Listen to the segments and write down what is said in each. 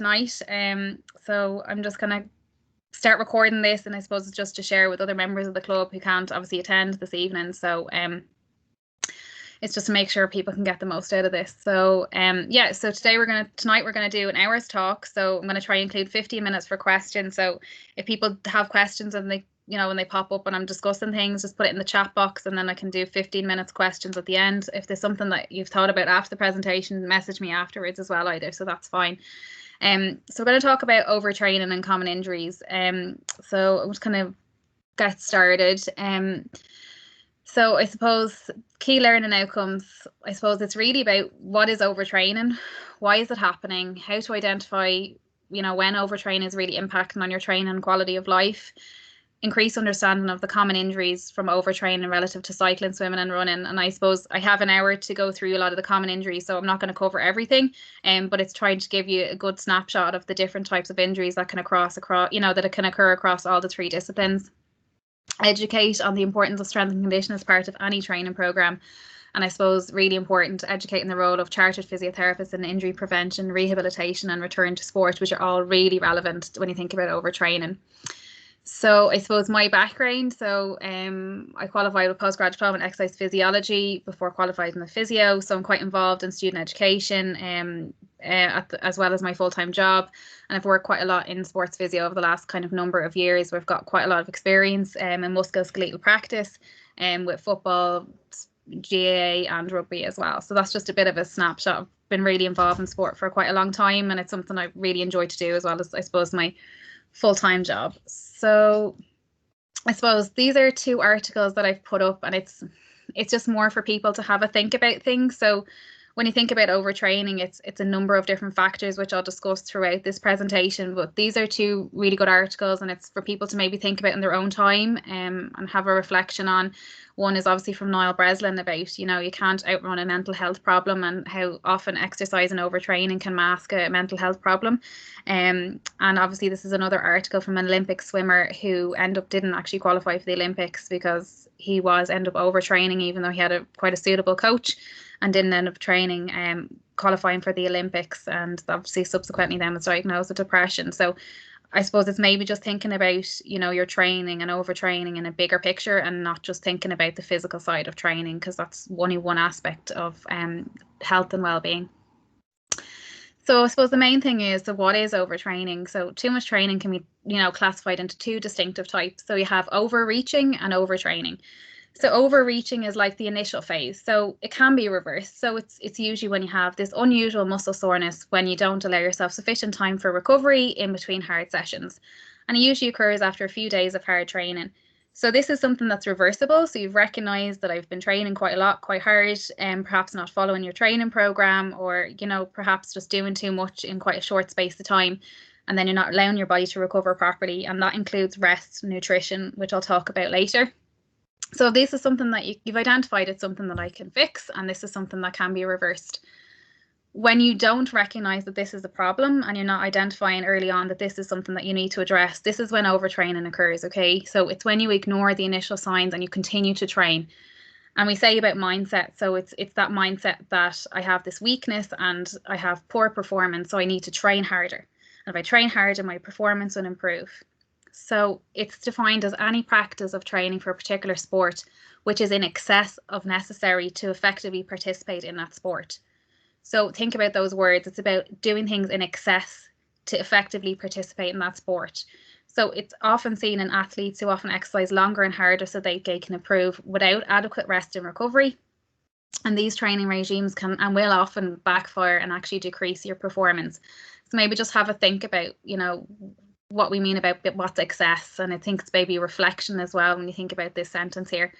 tonight. So I'm just gonna start recording this, and I suppose it's just to share with other members of the club who can't obviously attend this evening. So it's just to make sure people can get the most out of this. So yeah, so tonight we're gonna do an hour's talk. So I'm gonna try and include 15 minutes for questions. So if people have questions and they, you know, when they pop up and I'm discussing things, just put it in the chat box, and then I can do 15 minutes questions at the end. If there's something that you've thought about after the presentation, message me afterwards as well either, so that's fine. So we're going to talk about overtraining and common injuries. So I'm just kind of get started. So I suppose key learning outcomes, I suppose it's really about what is overtraining, why is it happening, how to identify, you know, when overtraining is really impacting on your training and quality of life, increase understanding of the common injuries from overtraining relative to cycling, swimming and running. And I suppose I have an hour to go through a lot of the common injuries, so I'm not going to cover everything, but it's trying to give you a good snapshot of the different types of injuries that can that it can occur across all the three disciplines. Educate on the importance of strength and conditioning as part of any training program. And I suppose really important to educate in the role of chartered physiotherapists in injury prevention, rehabilitation and return to sport, which are all really relevant when you think about overtraining. So I suppose my background, so I qualified with postgraduate diploma in exercise physiology before qualifying in the physio. So I'm quite involved in student education as well as my full-time job. And I've worked quite a lot in sports physio over the last kind of number of years. We've got quite a lot of experience in musculoskeletal practice with football, GAA and rugby as well. So that's just a bit of a snapshot. I've been really involved in sport for quite a long time, and it's something I really enjoy to do as well as I suppose my full-time job. So I suppose these are two articles that I've put up, and it's just more for people to have a think about things. So when you think about overtraining, it's a number of different factors which I'll discuss throughout this presentation, but these are two really good articles, and it's for people to maybe think about in their own time and have a reflection on. One is obviously from Niall Breslin about, you know, you can't outrun a mental health problem and how often exercise and overtraining can mask a mental health problem. And obviously this is another article from an Olympic swimmer who didn't actually qualify for the Olympics because he ended up overtraining, even though he had quite a suitable coach, and didn't end up qualifying for the Olympics, and obviously subsequently then was diagnosed with depression. So I suppose it's maybe just thinking about, you know, your training and overtraining in a bigger picture, and not just thinking about the physical side of training, because that's only one aspect of health and well-being. So I suppose the main thing is, so what is overtraining? So too much training can be, you know, classified into two distinctive types. So you have overreaching and overtraining. So overreaching is like the initial phase. So it can be reversed. So it's usually when you have this unusual muscle soreness when you don't allow yourself sufficient time for recovery in between hard sessions. And it usually occurs after a few days of hard training. So this is something that's reversible. So you've recognized that I've been training quite a lot, quite hard, and perhaps not following your training program, or, you know, perhaps just doing too much in quite a short space of time. And then you're not allowing your body to recover properly. And that includes rest, nutrition, which I'll talk about later. So this is something that you've identified, it's something that I can fix, and this is something that can be reversed. When you don't recognize that this is a problem and you're not identifying early on that this is something that you need to address, this is when overtraining occurs, okay? So it's when you ignore the initial signs and you continue to train. And we say about mindset, so it's that mindset that I have this weakness and I have poor performance, so I need to train harder. And if I train harder, my performance will improve. So it's defined as any practice of training for a particular sport which is in excess of necessary to effectively participate in that sport. So think about those words. It's about doing things in excess to effectively participate in that sport. So it's often seen in athletes who often exercise longer and harder so they can improve without adequate rest and recovery. And these training regimes can and will often backfire and actually decrease your performance. So maybe just have a think about, you know, what we mean about what's excess. And I think it's maybe reflection as well when you think about this sentence here.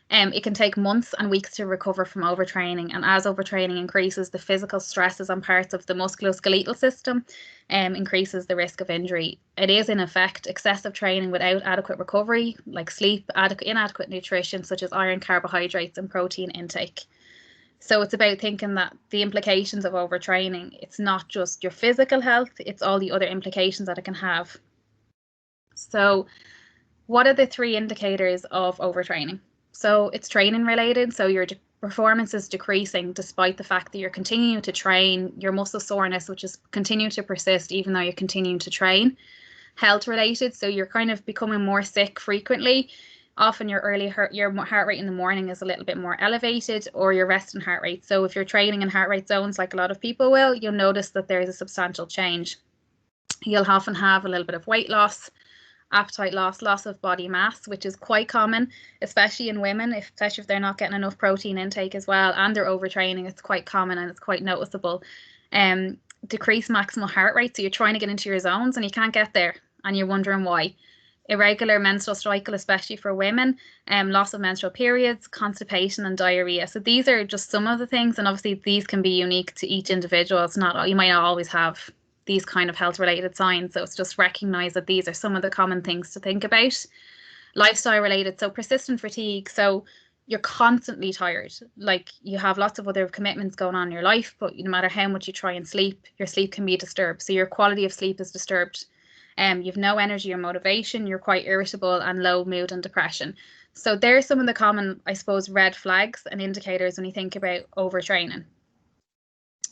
It can take months and weeks to recover from overtraining, and as overtraining increases, the physical stresses on parts of the musculoskeletal system increases the risk of injury. It is in effect excessive training without adequate recovery, like sleep, inadequate nutrition such as iron, carbohydrates and protein intake. So it's about thinking that the implications of overtraining, it's not just your physical health, it's all the other implications that it can have. So what are the three indicators of overtraining? So it's training related, so you're performance is decreasing despite the fact that you're continuing to train, your muscle soreness, which is continuing to persist even though you're continuing to train, health related. So you're kind of becoming more sick frequently. Often your heart rate in the morning is a little bit more elevated, or your resting heart rate. So if you're training in heart rate zones like a lot of people will, you'll notice that there is a substantial change. You'll often have a little bit of weight loss, appetite loss, loss of body mass, which is quite common, especially in women, especially if they're not getting enough protein intake as well, and they're overtraining. It's quite common and it's quite noticeable. Decreased maximal heart rate, so you're trying to get into your zones and you can't get there, and you're wondering why. Irregular menstrual cycle, especially for women, loss of menstrual periods, constipation and diarrhea. So these are just some of the things, and obviously these can be unique to each individual. It's not, you might not always have these kind of health related signs, so it's just recognize that these are some of the common things to think about. Lifestyle related, so persistent fatigue, so you're constantly tired, like you have lots of other commitments going on in your life, but no matter how much you try and sleep, your sleep can be disturbed, so your quality of sleep is disturbed. You've no energy or motivation, you're quite irritable, and low mood and depression. So there's some of the common, I suppose, red flags and indicators when you think about overtraining.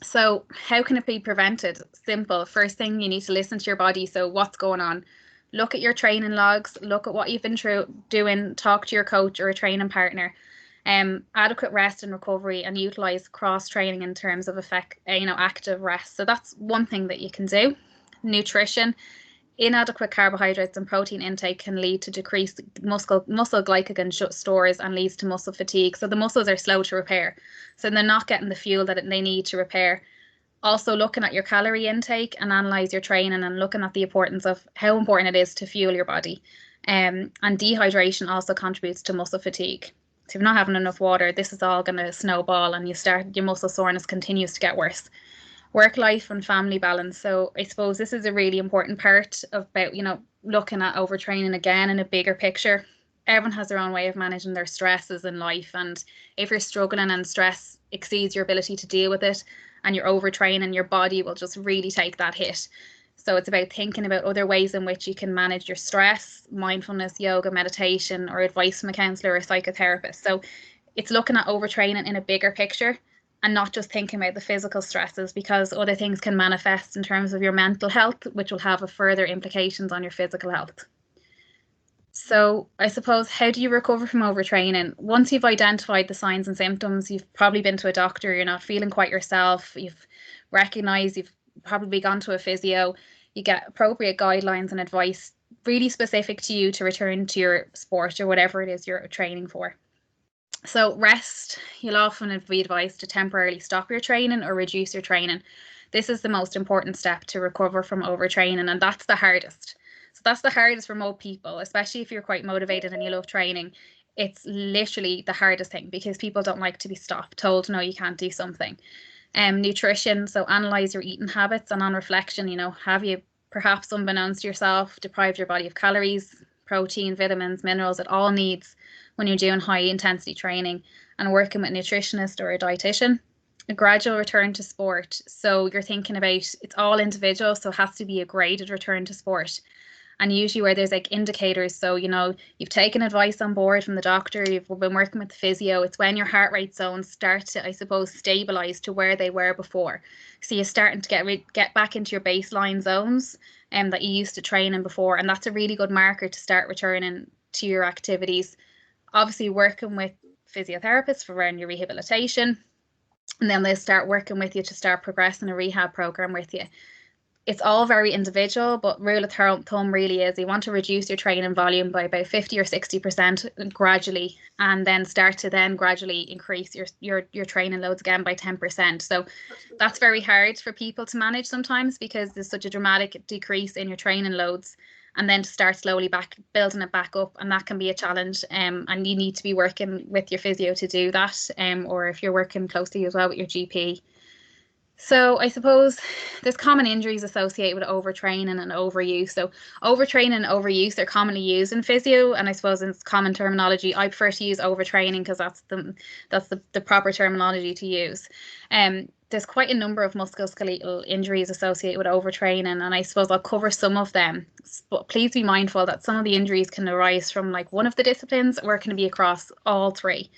So how can it be prevented? Simple. First thing, you need to listen to your body. So what's going on? Look at your training logs, look at what you've been doing, talk to your coach or a training partner. Adequate rest and recovery, and utilize cross training in terms of active rest. So that's one thing that you can do. Nutrition. Inadequate carbohydrates and protein intake can lead to decreased muscle glycogen stores and leads to muscle fatigue. So the muscles are slow to repair. So they're not getting the fuel that they need to repair. Also looking at your calorie intake and analyze your training, and looking at the importance of how important it is to fuel your body. And dehydration also contributes to muscle fatigue. So if you're not having enough water, this is all going to snowball, and your muscle soreness continues to get worse. Work life and family balance. So I suppose this is a really important part about, looking at overtraining again in a bigger picture. Everyone has their own way of managing their stresses in life, and if you're struggling and stress exceeds your ability to deal with it and you're overtraining, your body will just really take that hit. So it's about thinking about other ways in which you can manage your stress, mindfulness, yoga, meditation, or advice from a counsellor or a psychotherapist. So it's looking at overtraining in a bigger picture, and not just thinking about the physical stresses, because other things can manifest in terms of your mental health, which will have further implications on your physical health. So I suppose, how do you recover from overtraining? Once you've identified the signs and symptoms, you've probably been to a doctor, you're not feeling quite yourself, you've recognized, you've probably gone to a physio, you get appropriate guidelines and advice really specific to you to return to your sport or whatever it is you're training for. So rest, you'll often be advised to temporarily stop your training or reduce your training. This is the most important step to recover from overtraining, and that's the hardest. So that's the hardest for most people, especially if you're quite motivated and you love training. It's literally the hardest thing, because people don't like to be stopped, told no, you can't do something. Nutrition, so analyze your eating habits, and on reflection, have you perhaps, unbeknownst to yourself, deprived your body of calories, protein, vitamins, minerals it all needs when you're doing high intensity training, and working with a nutritionist or a dietitian. A gradual return to sport. So you're thinking about, it's all individual, so it has to be a graded return to sport. And usually where there's indicators, so you've taken advice on board from the doctor, you've been working with the physio, it's when your heart rate zones start to, I suppose, stabilize to where they were before. So you're starting to get back into your baseline zones that you used to train in before, and that's a really good marker to start returning to your activities. Obviously working with physiotherapists for around your rehabilitation, and then they'll start working with you to start progressing a rehab program with you. It's all very individual, but rule of thumb really is you want to reduce your training volume by about 50 or 60% gradually, and then start to then gradually increase your training loads again by 10%. So that's very hard for people to manage sometimes, because there's such a dramatic decrease in your training loads, and then to start slowly building it back up, and that can be a challenge, and you need to be working with your physio to do that, or if you're working closely as well with your GP. So I suppose there's common injuries associated with overtraining and overuse. So overtraining and overuse are commonly used in physio, and I suppose in common terminology, I prefer to use overtraining because that's the proper terminology to use. There's quite a number of musculoskeletal injuries associated with overtraining, and I suppose I'll cover some of them. But please be mindful that some of the injuries can arise from one of the disciplines, or it can be across all three.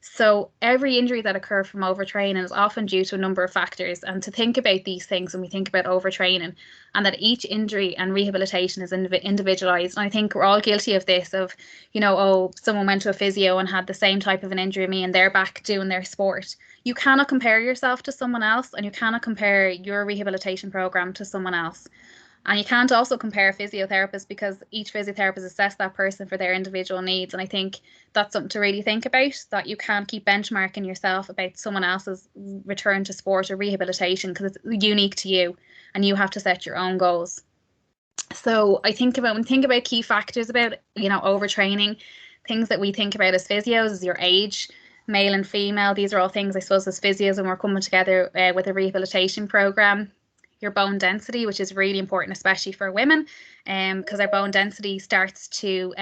So every injury that occurs from overtraining is often due to a number of factors. And to think about these things when we think about overtraining, and that each injury and rehabilitation is individualized. And I think we're all guilty of this, of, oh, someone went to a physio and had the same type of an injury as me and they're back doing their sport. You cannot compare yourself to someone else, and you cannot compare your rehabilitation program to someone else. And you can't also compare physiotherapists, because each physiotherapist assesses that person for their individual needs. And I think that's something to really think about, that you can't keep benchmarking yourself about someone else's return to sport or rehabilitation, because it's unique to you and you have to set your own goals. So I think when we think about key factors about, overtraining, things that we think about as physios is your age, male and female. These are all things, I suppose, as physios when we're coming together with a rehabilitation program. Your bone density, which is really important, especially for women, because our bone density starts to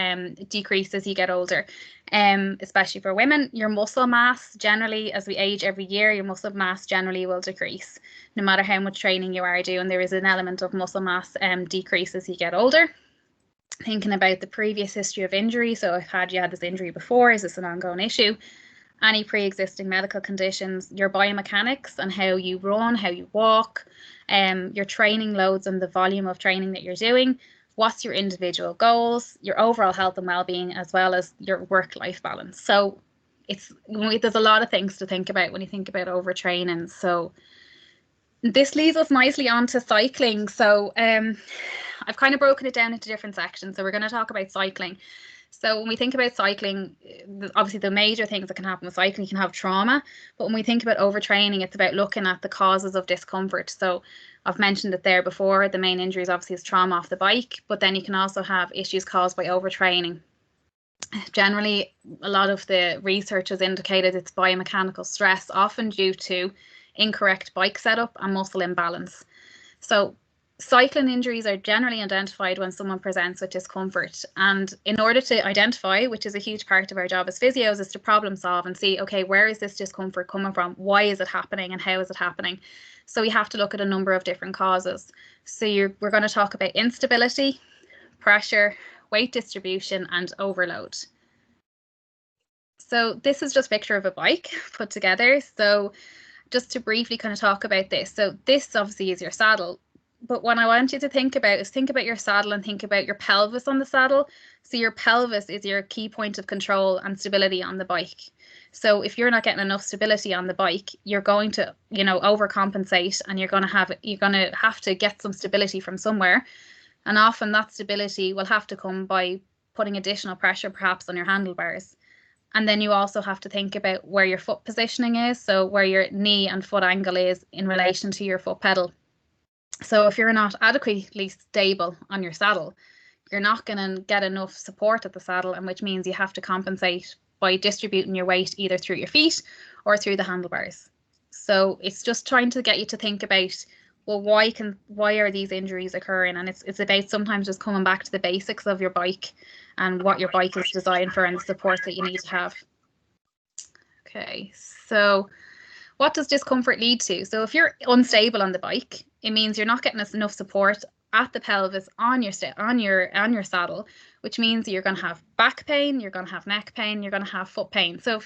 decrease as you get older, especially for women. Your muscle mass, generally, as we age every year, your muscle mass generally will decrease. No matter how much training you are doing, there is an element of muscle mass decrease as you get older. Thinking about the previous history of injury, so had you had this injury before, is this an ongoing issue? Any pre-existing medical conditions, your biomechanics and how you run, how you walk, your training loads and the volume of training that you're doing, what's your individual goals, your overall health and well-being, as well as your work-life balance. So there's a lot of things to think about when you think about overtraining. So this leads us nicely onto cycling. So I've kind of broken it down into different sections. So we're going to talk about cycling. So when we think about cycling, obviously the major things that can happen with cycling, you can have trauma. But when we think about overtraining, it's about looking at the causes of discomfort. So I've mentioned it there before. The main injuries obviously is trauma off the bike, but then you can also have issues caused by overtraining. Generally, a lot of the research has indicated it's biomechanical stress, often due to incorrect bike setup and muscle imbalance. So cycling injuries are generally identified when someone presents with discomfort. And in order to identify, which is a huge part of our job as physios, is to problem solve and see, okay, where is this discomfort coming from? Why is it happening and how is it happening? So we have to look at a number of different causes. So we're going to talk about instability, pressure, weight distribution, and overload. So this is just a picture of a bike put together. So just to briefly kind of talk about this. So this obviously is your saddle. But what I want you to think about is think about your saddle and think about your pelvis on the saddle. So your pelvis is your key point of control and stability on the bike. So if you're not getting enough stability on the bike, you're going to, overcompensate, and you're going to have to get some stability from somewhere. And often that stability will have to come by putting additional pressure perhaps on your handlebars. And then you also have to think about where your foot positioning is, so where your knee and foot angle is in relation to your foot pedal. So if you're not adequately stable on your saddle, you're not going to get enough support at the saddle, and which means you have to compensate by distributing your weight either through your feet or through the handlebars. So it's just trying to get you to think about, well, why are these injuries occurring? And it's about sometimes just coming back to the basics of your bike and what your bike is designed for and the support that you need to have. Okay, so what does discomfort lead to? So if you're unstable on the bike, it means you're not getting enough support at the pelvis on your saddle, which means you're going to have back pain, you're going to have neck pain, you're going to have foot pain. So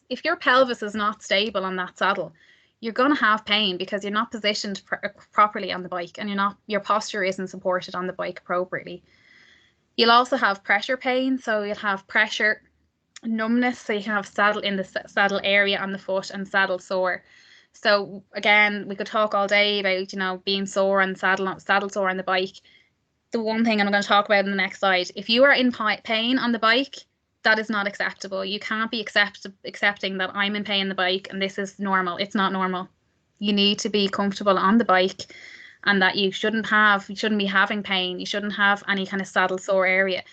if your pelvis is not stable on that saddle, you're going to have pain because you're not positioned properly on the bike, and your posture isn't supported on the bike appropriately. You'll also have pressure pain, so you'll have pressure numbness, so you can have saddle in the saddle area on the foot and saddle sore. So again, we could talk all day about being sore on saddle sore on the bike. The one thing I'm going to talk about in the next slide, if you are in pain on the bike, that is not acceptable. You can't be accepting that I'm in pain on the bike and this is normal. It's not normal. You need to be comfortable on the bike, and that you shouldn't be having pain. You shouldn't have any kind of saddle sore area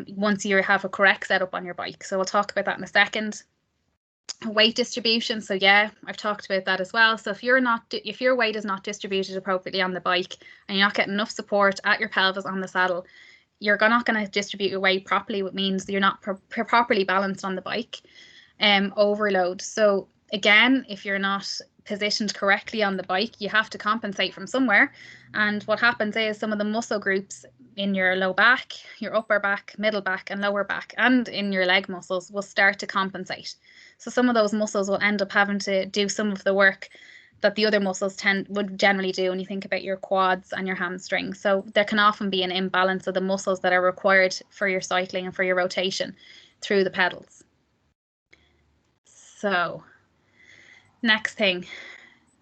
once you have a correct setup on your bike. So we'll talk about that in a second. Weight distribution. So yeah, I've talked about that as well. So if your weight is not distributed appropriately on the bike and you're not getting enough support at your pelvis on the saddle, you're not going to distribute your weight properly, which means you're not properly balanced on the bike. Overload. So again, if you're not positioned correctly on the bike, you have to compensate from somewhere. And what happens is some of the muscle groups in your low back, your upper back, middle back, and lower back, and in your leg muscles will start to compensate. So some of those muscles will end up having to do some of the work that the other muscles would generally do when you think about your quads and your hamstrings. So there can often be an imbalance of the muscles that are required for your cycling and for your rotation through the pedals. So next thing,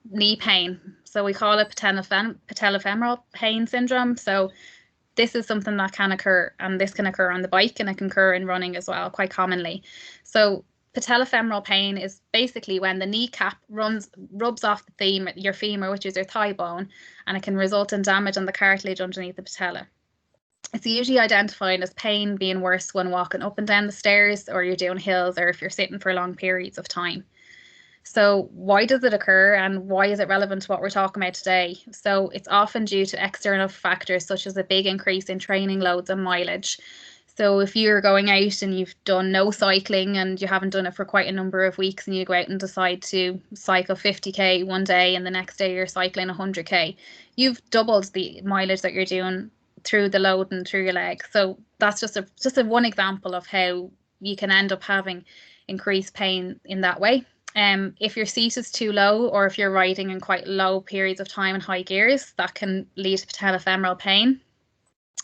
knee pain. So we call it patellofemoral pain syndrome. So this is something that can occur, and this can occur on the bike, and it can occur in running as well, quite commonly. So patellofemoral pain is basically when the kneecap rubs off your femur, which is your thigh bone, and it can result in damage on the cartilage underneath the patella. It's usually identified as pain being worse when walking up and down the stairs, or you're doing hills, or if you're sitting for long periods of time. So why does it occur, and why is it relevant to what we're talking about today? So it's often due to external factors such as a big increase in training loads and mileage. So if you're going out and you've done no cycling and you haven't done it for quite a number of weeks, and you go out and decide to cycle 50k one day and the next day you're cycling 100k, you've doubled the mileage that you're doing through the load and through your leg. So that's just a one example of how you can end up having increased pain in that way. If your seat is too low, or if you're riding in quite low periods of time in high gears, that can lead to patellofemoral pain.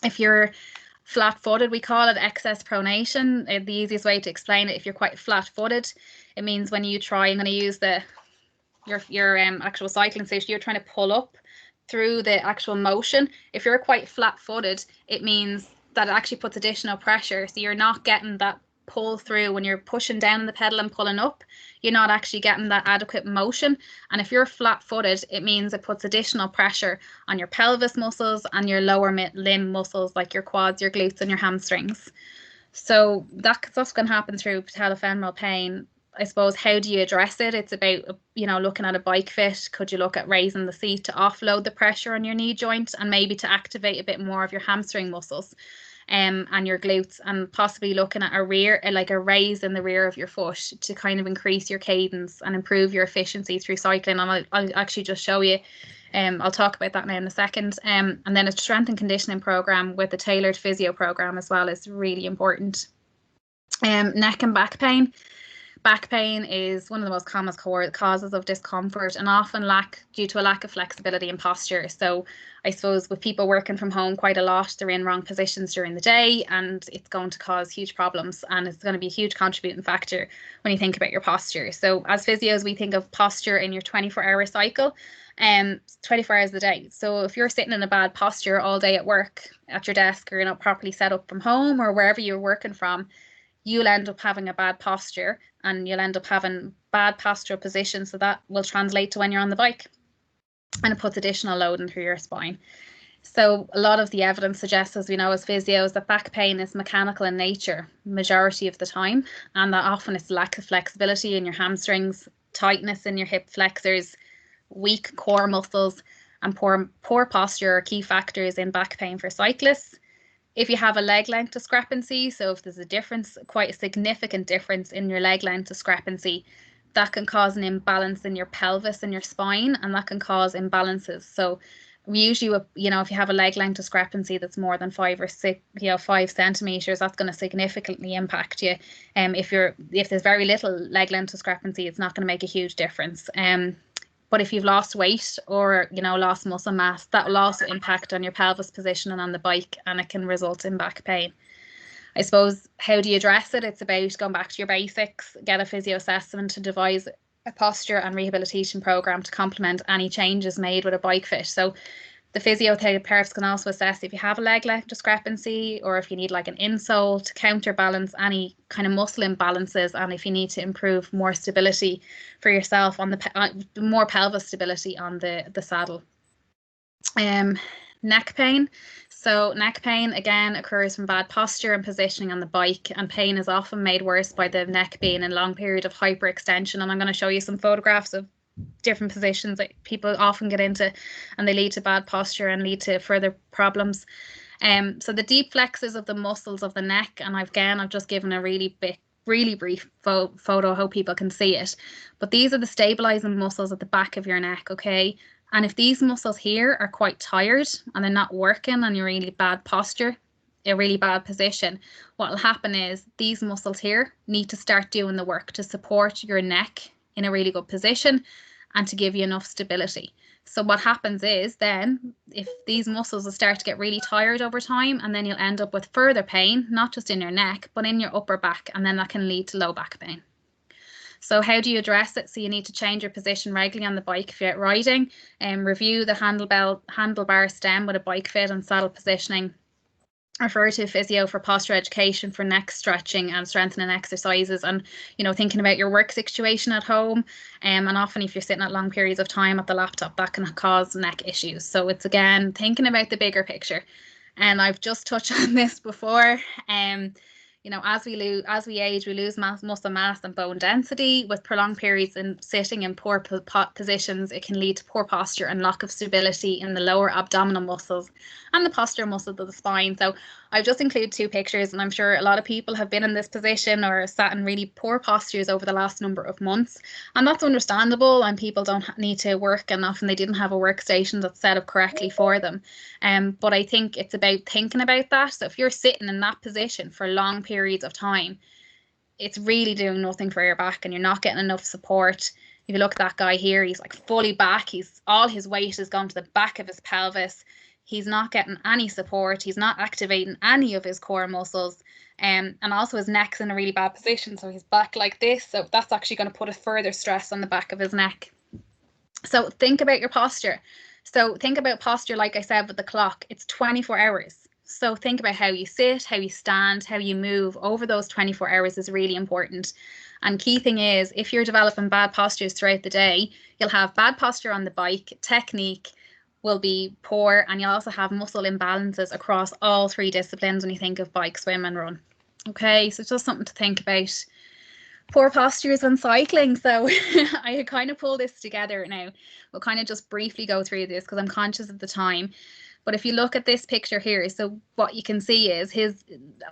If you're flat-footed, we call it excess pronation. The easiest way to explain it, if you're quite flat-footed, it means when you try, I'm going to use your actual cycling suit, you're trying to pull up through the actual motion. If you're quite flat-footed, it means that it actually puts additional pressure, so you're not getting that pull through when you're pushing down the pedal and pulling up. You're not actually getting that adequate motion. And if you're flat-footed, it means it puts additional pressure on your pelvis muscles and your lower limb muscles, like your quads, your glutes, and your hamstrings. So that's going to happen through patellofemoral pain. I suppose, how do you address it? It's about, looking at a bike fit. Could you look at raising the seat to offload the pressure on your knee joint, and maybe to activate a bit more of your hamstring muscles and your glutes, and possibly looking at a raise in the rear of your foot to kind of increase your cadence and improve your efficiency through cycling. And I'll actually just show you. I'll talk about that now in a second. And then a strength and conditioning program with a tailored physio program as well is really important. Neck and back pain. Back pain is one of the most common causes of discomfort, and often due to a lack of flexibility and posture. So I suppose with people working from home quite a lot, they're in wrong positions during the day, and it's going to cause huge problems, and it's going to be a huge contributing factor when you think about your posture. So as physios, we think of posture in your 24-hour cycle, 24 hours a day. So if you're sitting in a bad posture all day at work, at your desk, or you're not properly set up from home, or wherever you're working from, you'll end up having a bad posture, and you'll end up having bad postural position. So that will translate to when you're on the bike, and it puts additional load through your spine. So a lot of the evidence suggests, as we know as physios, that back pain is mechanical in nature majority of the time, and that often it's lack of flexibility in your hamstrings, tightness in your hip flexors, weak core muscles, and poor posture are key factors in back pain for cyclists. If you have a leg length discrepancy, so if there's a difference, quite a significant difference in your leg length discrepancy, that can cause an imbalance in your pelvis and your spine, and that can cause imbalances. So we usually, if you have a leg length discrepancy that's more than 5 or 6, 5 centimeters, that's going to significantly impact you. If there's very little leg length discrepancy, it's not going to make a huge difference. But if you've lost weight or, lost muscle mass, that will also impact on your pelvis position and on the bike, and it can result in back pain. I suppose, how do you address it? It's about going back to your basics, get a physio assessment to devise a posture and rehabilitation program to complement any changes made with a bike fit. So the physiotherapist can also assess if you have a leg length discrepancy, or if you need like an insole to counterbalance any kind of muscle imbalances, and if you need to improve more stability for yourself on more pelvis stability on the saddle. Neck pain. So neck pain again occurs from bad posture and positioning on the bike, and pain is often made worse by the neck being in a long period of hyperextension. And I'm going to show you some photographs of different positions that people often get into, and they lead to bad posture and lead to further problems. So the deep flexors of the muscles of the neck, and I've just given a really really brief photo. I hope people can see it. But these are the stabilizing muscles at the back of your neck, okay? And if these muscles here are quite tired and they're not working and you're really bad posture, a really bad position, what will happen is these muscles here need to start doing the work to support your neck in a really good position and to give you enough stability. So what happens is then if these muscles will start to get really tired over time, and then you'll end up with further pain, not just in your neck, but in your upper back, and then that can lead to low back pain. So how do you address it? So you need to change your position regularly on the bike if you're out riding, and review the handlebar stem with a bike fit and saddle positioning. Refer to a physio for posture education, for neck stretching and strengthening exercises, and thinking about your work situation at home. And often if you're sitting at long periods of time at the laptop, that can cause neck issues. So it's again thinking about the bigger picture. And I've just touched on this before. As we age, we lose muscle mass and bone density. With prolonged periods in sitting in poor positions, it can lead to poor posture and lack of stability in the lower abdominal muscles and the posterior muscles of the spine. So I've just included 2 pictures, and I'm sure a lot of people have been in this position or sat in really poor postures over the last number of months, and that's understandable, and people don't need to work, and often they didn't have a workstation that's set up correctly for them. But I think it's about thinking about that. So if you're sitting in that position for long periods of time, it's really doing nothing for your back and you're not getting enough support. If you look at that guy here, he's like fully back. All his weight has gone to the back of his pelvis. He's not getting any support. He's not activating any of his core muscles. And also his neck's in a really bad position. So he's back like this. So that's actually going to put a further stress on the back of his neck. So think about your posture. So think about posture, like I said, with the clock. It's 24 hours. So think about how you sit, how you stand, how you move over those 24 hours is really important. And key thing is, if you're developing bad postures throughout the day, you'll have bad posture on the bike, technique will be poor, and you'll also have muscle imbalances across all 3 disciplines when you think of bike, swim and run. Okay, so it's just something to think about. Poor postures and cycling. So I kind of pulled this together now. We'll kind of just briefly go through this because I'm conscious of the time. But if you look at this picture here, so what you can see is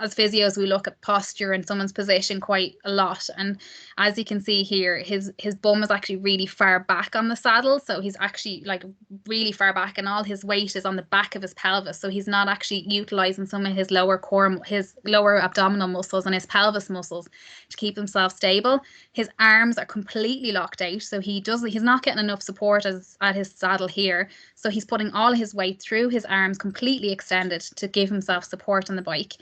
as physios, we look at posture and someone's position quite a lot. And as you can see here, his bum is actually really far back on the saddle. So he's actually like really far back, and all his weight is on the back of his pelvis. So he's not actually utilizing some of his lower abdominal muscles and his pelvis muscles to keep himself stable. His arms are completely locked out. So he's not getting enough support at his saddle here. So he's putting all his weight through his arms completely extended to give himself support on the bike.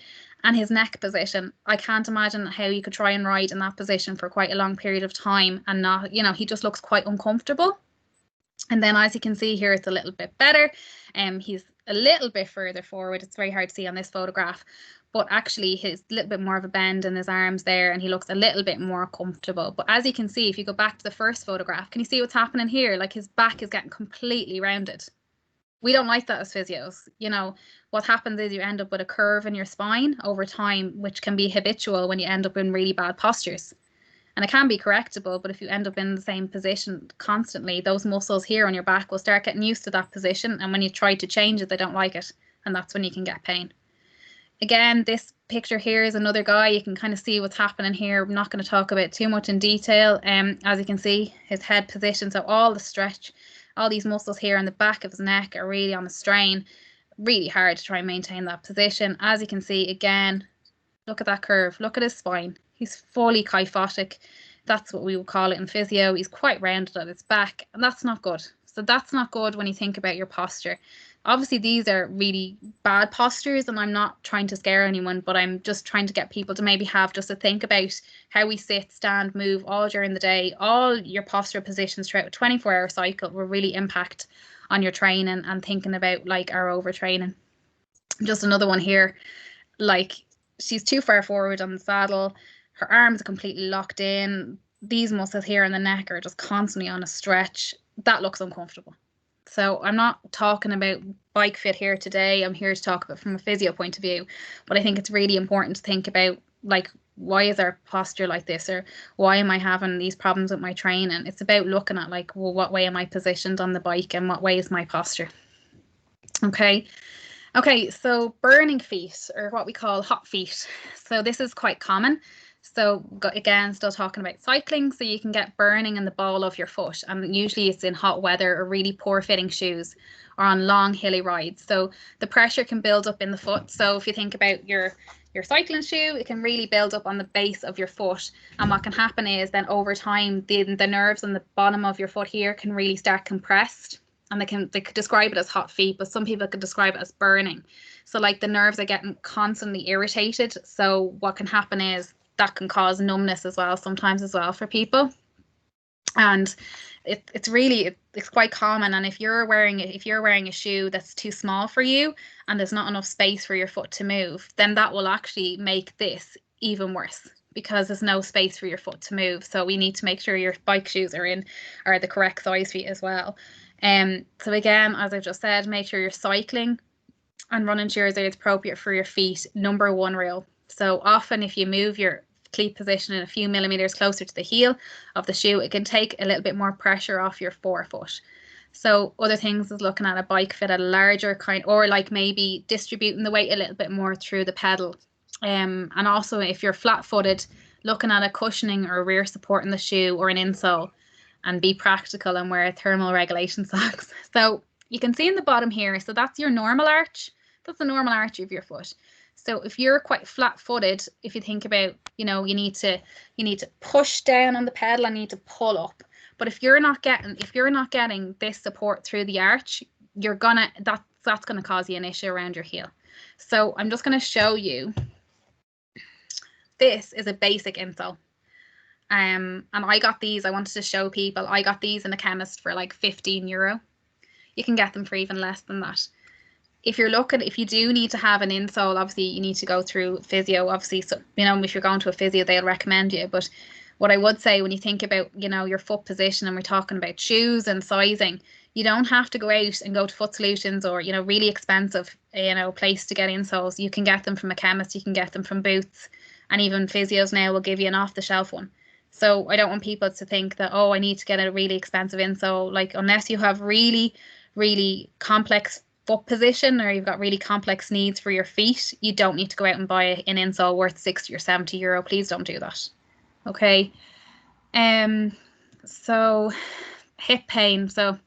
And his neck position, I can't imagine how you could try and ride in that position for quite a long period of time and not, he just looks quite uncomfortable. And then as you can see here, it's a little bit better. He's a little bit further forward. It's very hard to see on this photograph, but actually he's a little bit more of a bend in his arms there, and he looks a little bit more comfortable. But as you can see, if you go back to the first photograph, can you see what's happening here? Like his back is getting completely rounded. We don't like that as physios. What happens is you end up with a curve in your spine over time, which can be habitual when you end up in really bad postures. And it can be correctable, but if you end up in the same position constantly, those muscles here on your back will start getting used to that position. And when you try to change it, they don't like it. And that's when you can get pain. Again, this picture here is another guy. You can kind of see what's happening here. I'm not going to talk about too much in detail. As you can see, his head position, so all the stretch, all these muscles here on the back of his neck are really on the strain. Really hard to try and maintain that position. As you can see, again, look at that curve. Look at his spine. He's fully kyphotic. That's what we would call it in physio. He's quite rounded at his back, and that's not good. So that's not good when you think about your posture. Obviously, these are really bad postures, and I'm not trying to scare anyone, but I'm just trying to get people to maybe have just to think about how we sit, stand, move all during the day. All your posture positions throughout a 24-hour cycle will really impact on your training and thinking about like our overtraining. Just another one here, like she's too far forward on the saddle. Her arms are completely locked in. These muscles here in the neck are just constantly on a stretch. That looks uncomfortable. So I'm not talking about bike fit here today. I'm here to talk about from a physio point of view. But I think it's really important to think about, like, why is our posture like this, or why am I having these problems with my training? It's about looking at, like, well, what way am I positioned on the bike and what way is my posture? Okay, so burning feet, or what we call hot feet. So this is quite common. So again, still talking about cycling, so you can get burning in the ball of your foot, and usually it's in hot weather or really poor fitting shoes or on long hilly rides. So the pressure can build up in the foot. So if you think about your cycling shoe, it can really build up on the base of your foot, and what can happen is then over time the nerves on the bottom of your foot here can really start compressed, and they could describe it as hot feet, but some people could describe it as burning. So like the nerves are getting constantly irritated. So what can happen is that can cause numbness as well sometimes as well for people. And it's quite common. And if you're wearing a shoe that's too small for you and there's not enough space for your foot to move, then that will actually make this even worse, because there's no space for your foot to move. So we need to make sure your bike shoes are the correct size for you as well. So again, as I've just said, make sure you're cycling and running shoes are appropriate for your feet. Number one rule. So often if you move your cleat position a few millimeters closer to the heel of the shoe, it can take a little bit more pressure off your forefoot. So other things is looking at a bike fit at a larger kind, or like maybe distributing the weight a little bit more through the pedal. And also if you're flat-footed, looking at a cushioning or rear support in the shoe or an insole, and be practical and wear thermal regulation socks. So you can see in the bottom here, so that's your normal arch. That's the normal arch of your foot. So if you're quite flat-footed, if you think about, you need to push down on the pedal and you need to pull up. But if you're not getting this support through the arch, that's gonna cause you an issue around your heel. So I'm just gonna show you. This is a basic insole. And I got these. I wanted to show people. I got these in a chemist for like €15. You can get them for even less than that. If you do need to have an insole, obviously you need to go through physio. Obviously, so if you're going to a physio, they'll recommend you. But what I would say when you think about your foot position, and we're talking about shoes and sizing, you don't have to go out and go to Foot Solutions or really expensive place to get insoles. You can get them from a chemist. You can get them from Boots, and even physios now will give you an off-the-shelf one. So I don't want people to think that, I need to get a really expensive insole. Like, unless you have really, really complex foot position or you've got really complex needs for your feet, you don't need to go out and buy an insole worth €60 or €70. Please don't do that. Okay. So hip pain. So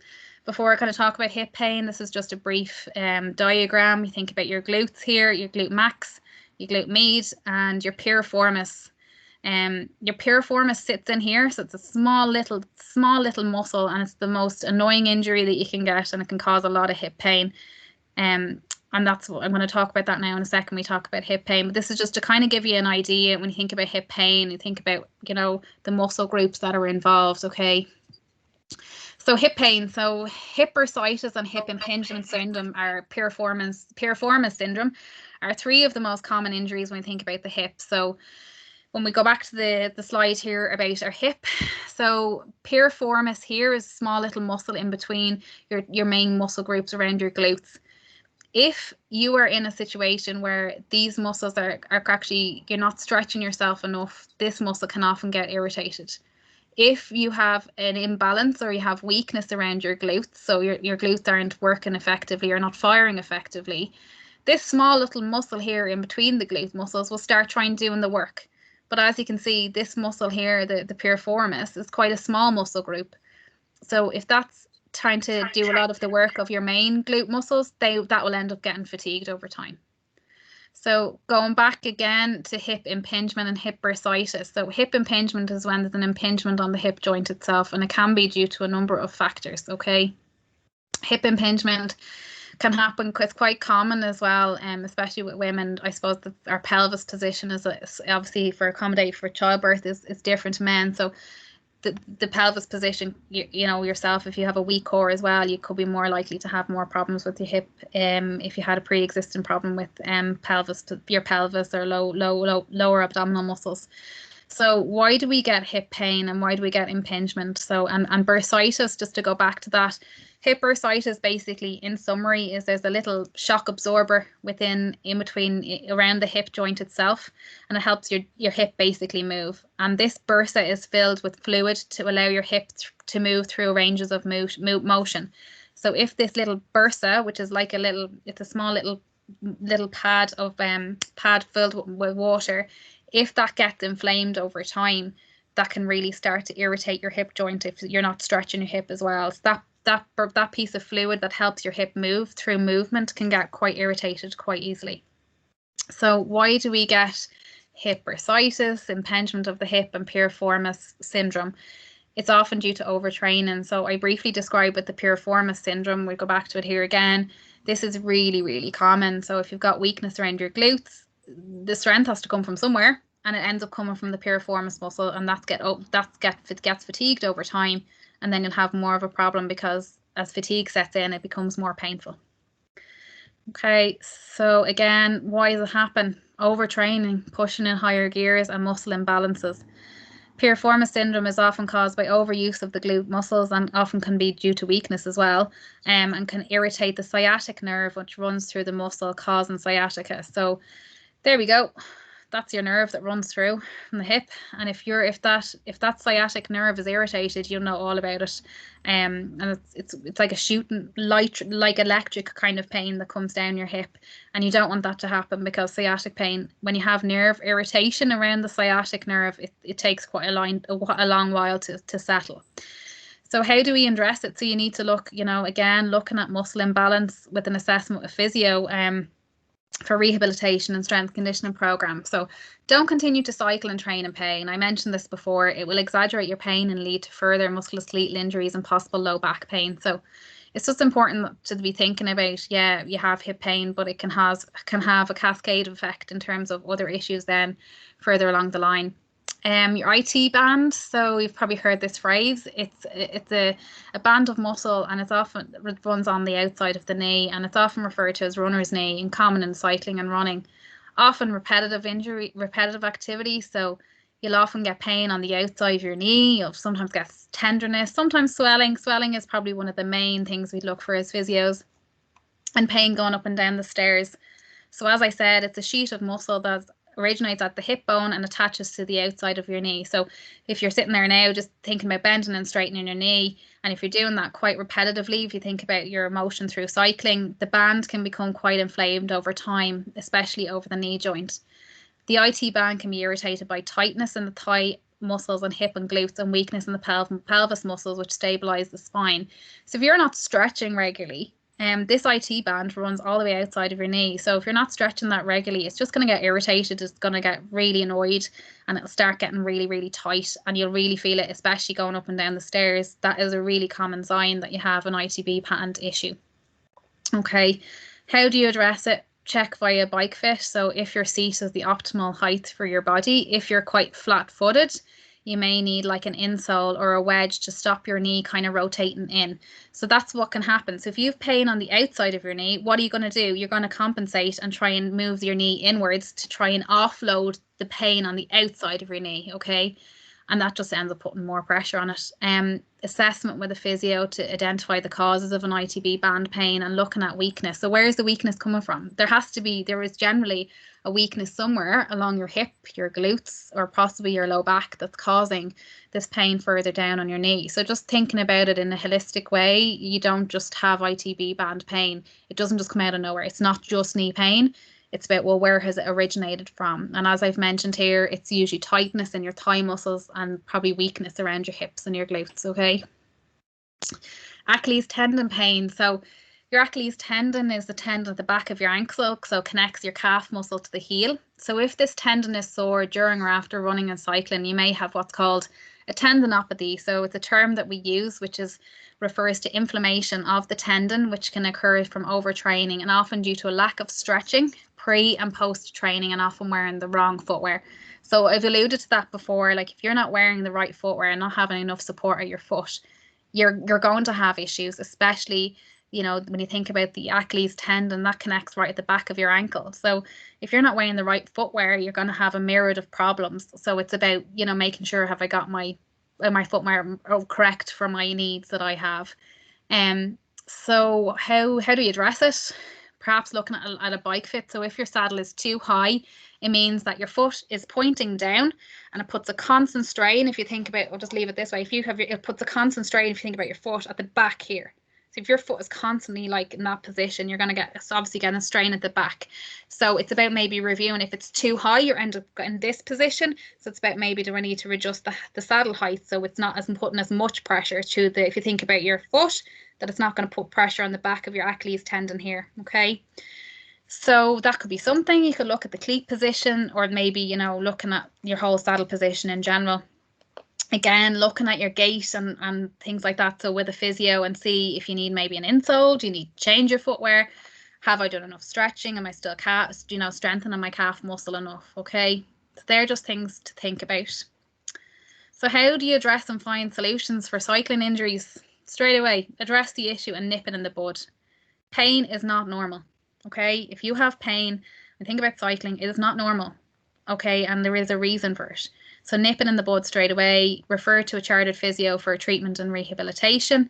before I kind of talk about hip pain, this is just a brief diagram. You think about your glutes here, your glute max, your glute med, and your piriformis. Your piriformis sits in here, so it's a small little muscle, and it's the most annoying injury that you can get, and it can cause a lot of hip pain. And that's what I'm going to talk about that now in a second. We talk about hip pain, but this is just to kind of give you an idea. When you think about hip pain, you think about the muscle groups that are involved. Okay. So hip pain, so hip bursitis and hip impingement syndrome are piriformis syndrome are three of the most common injuries when we think about the hip. So when we go back to the slide here about our hip, so piriformis here is a small little muscle in between your main muscle groups around your glutes. If you are in a situation where these muscles are actually, you're not stretching yourself enough, this muscle can often get irritated. If you have an imbalance or you have weakness around your glutes, so your glutes aren't working effectively or not firing effectively, this small little muscle here in between the glute muscles will start trying doing the work. But as you can see, this muscle here, the piriformis, is quite a small muscle group. So if that's trying to do a lot of the work of your main glute muscles, that will end up getting fatigued over time. So going back again to hip impingement and hip bursitis. So hip impingement is when there's an impingement on the hip joint itself, and it can be due to a number of factors, okay? Hip impingement can happen. It's quite common as well, especially with women. I suppose that our pelvis position is obviously for accommodate for childbirth is different to men. So the pelvis position, yourself, if you have a weak core as well, you could be more likely to have more problems with your hip if you had a pre-existing problem with your pelvis or lower abdominal muscles. So why do we get hip pain and why do we get impingement? So and bursitis, just to go back to that, hip bursitis basically, in summary, is there's a little shock absorber in between around the hip joint itself, and it helps your hip basically move. And this bursa is filled with fluid to allow your hip to move through ranges of motion. So if this little bursa, which is like it's a small little pad filled with water, If that gets inflamed over time, that can really start to irritate your hip joint if you're not stretching your hip as well. So that piece of fluid that helps your hip move through movement can get quite irritated quite easily. So why do we get hip bursitis, impingement of the hip, and piriformis syndrome? It's often due to overtraining. So I briefly described with the piriformis syndrome. We'll go back to it here again. This is really, really common. So if you've got weakness around your glutes, the strength has to come from somewhere, and it ends up coming from the piriformis muscle, and it gets fatigued over time, and then you'll have more of a problem because as fatigue sets in, it becomes more painful. Okay, so again, why does it happen? Overtraining, pushing in higher gears, and muscle imbalances. Piriformis syndrome is often caused by overuse of the glute muscles and often can be due to weakness as well, and can irritate the sciatic nerve, which runs through the muscle, causing sciatica. So there we go. That's your nerve that runs through from the hip, and if that sciatic nerve is irritated, you'll know all about it. And it's like a shooting light, like electric kind of pain that comes down your hip, and you don't want that to happen, because sciatic pain, when you have nerve irritation around the sciatic nerve, it takes quite a long while to settle. So how do we address it? So you need to look, again, looking at muscle imbalance with an assessment of physio, for rehabilitation and strength conditioning program. So don't continue to cycle and train in pain. I mentioned this before. It will exaggerate your pain and lead to further musculoskeletal injuries and possible low back pain. So it's just important to be thinking about, yeah, you have hip pain, but it can have a cascade effect in terms of other issues then further along the line. Your IT band, so you've probably heard this phrase. It's a band of muscle, and it runs on the outside of the knee, and it's often referred to as runner's knee, and common in cycling and running. Often repetitive activity, so you'll often get pain on the outside of your knee. You'll sometimes get tenderness, sometimes swelling. Swelling is probably one of the main things we'd look for as physios, and pain going up and down the stairs. So as I said, it's a sheet of muscle that originates at the hip bone and attaches to the outside of your knee. So if you're sitting there now just thinking about bending and straightening your knee, and if you're doing that quite repetitively, if you think about your motion through cycling, the band can become quite inflamed over time, especially over the knee joint. The IT band can be irritated by tightness in the thigh muscles and hip and glutes, and weakness in the pelvis muscles, which stabilize the spine. So if you're not stretching regularly, this IT band runs all the way outside of your knee. So if you're not stretching that regularly, it's just going to get irritated. It's going to get really annoyed, and it'll start getting really, really tight, and you'll really feel it, especially going up and down the stairs. That is a really common sign that you have an ITB band issue. Okay, how do you address it? Check via bike fit. So if your seat is the optimal height for your body, if you're quite flat-footed, you may need like an insole or a wedge to stop your knee kind of rotating in. So that's what can happen. So if you have pain on the outside of your knee, what are you going to do? You're going to compensate and try and move your knee inwards to try and offload the pain on the outside of your knee, okay? And that just ends up putting more pressure on it. Assessment with a physio to identify the causes of an ITB band pain, and looking at weakness. So where is the weakness coming from? There is generally a weakness somewhere along your hip, your glutes, or possibly your low back that's causing this pain further down on your knee. So just thinking about it in a holistic way, you don't just have ITB band pain. It doesn't just come out of nowhere. It's not just knee pain. It's about, well, where has it originated from? And as I've mentioned here, it's usually tightness in your thigh muscles and probably weakness around your hips and your glutes, okay? Achilles tendon pain. So your Achilles tendon is the tendon at the back of your ankle, so it connects your calf muscle to the heel. So if this tendon is sore during or after running and cycling, you may have what's called a tendinopathy. So it's a term that we use, which refers to inflammation of the tendon, which can occur from overtraining and often due to a lack of stretching pre and post training, and often wearing the wrong footwear. So I've alluded to that before. Like if you're not wearing the right footwear and not having enough support at your foot, you're going to have issues, especially, when you think about the Achilles tendon, that connects right at the back of your ankle. So if you're not wearing the right footwear, you're going to have a myriad of problems. So it's about, making sure, have I got my footwear correct for my needs that I have. So how do you address it? Perhaps looking at a bike fit. So if your saddle is too high, it means that your foot is pointing down, and it puts a constant strain. If you think about, I'll just leave it this way. It puts a constant strain if you think about your foot at the back here. So if your foot is constantly like in that position, you're going to get, it's obviously getting a strain at the back. So it's about maybe reviewing. If it's too high, you end up in this position. So it's about maybe do I need to adjust the saddle height so it's not as putting as much pressure to the, if you think about your foot, that it's not going to put pressure on the back of your Achilles tendon here. Okay. So that could be something. You could look at the cleat position, or maybe, you know, looking at your whole saddle position in general. Again, looking at your gait and things like that. So with a physio, and see if you need maybe an insole, do you need to change your footwear? Have I done enough stretching? Am I still strengthening my calf muscle enough? Okay. So they're just things to think about. So how do you address and find solutions for cycling injuries? Straight away, address the issue and nip it in the bud. Pain is not normal. Okay. If you have pain and think about cycling, it is not normal. Okay. And there is a reason for it. So nip it in the bud straight away, refer to a chartered physio for treatment and rehabilitation,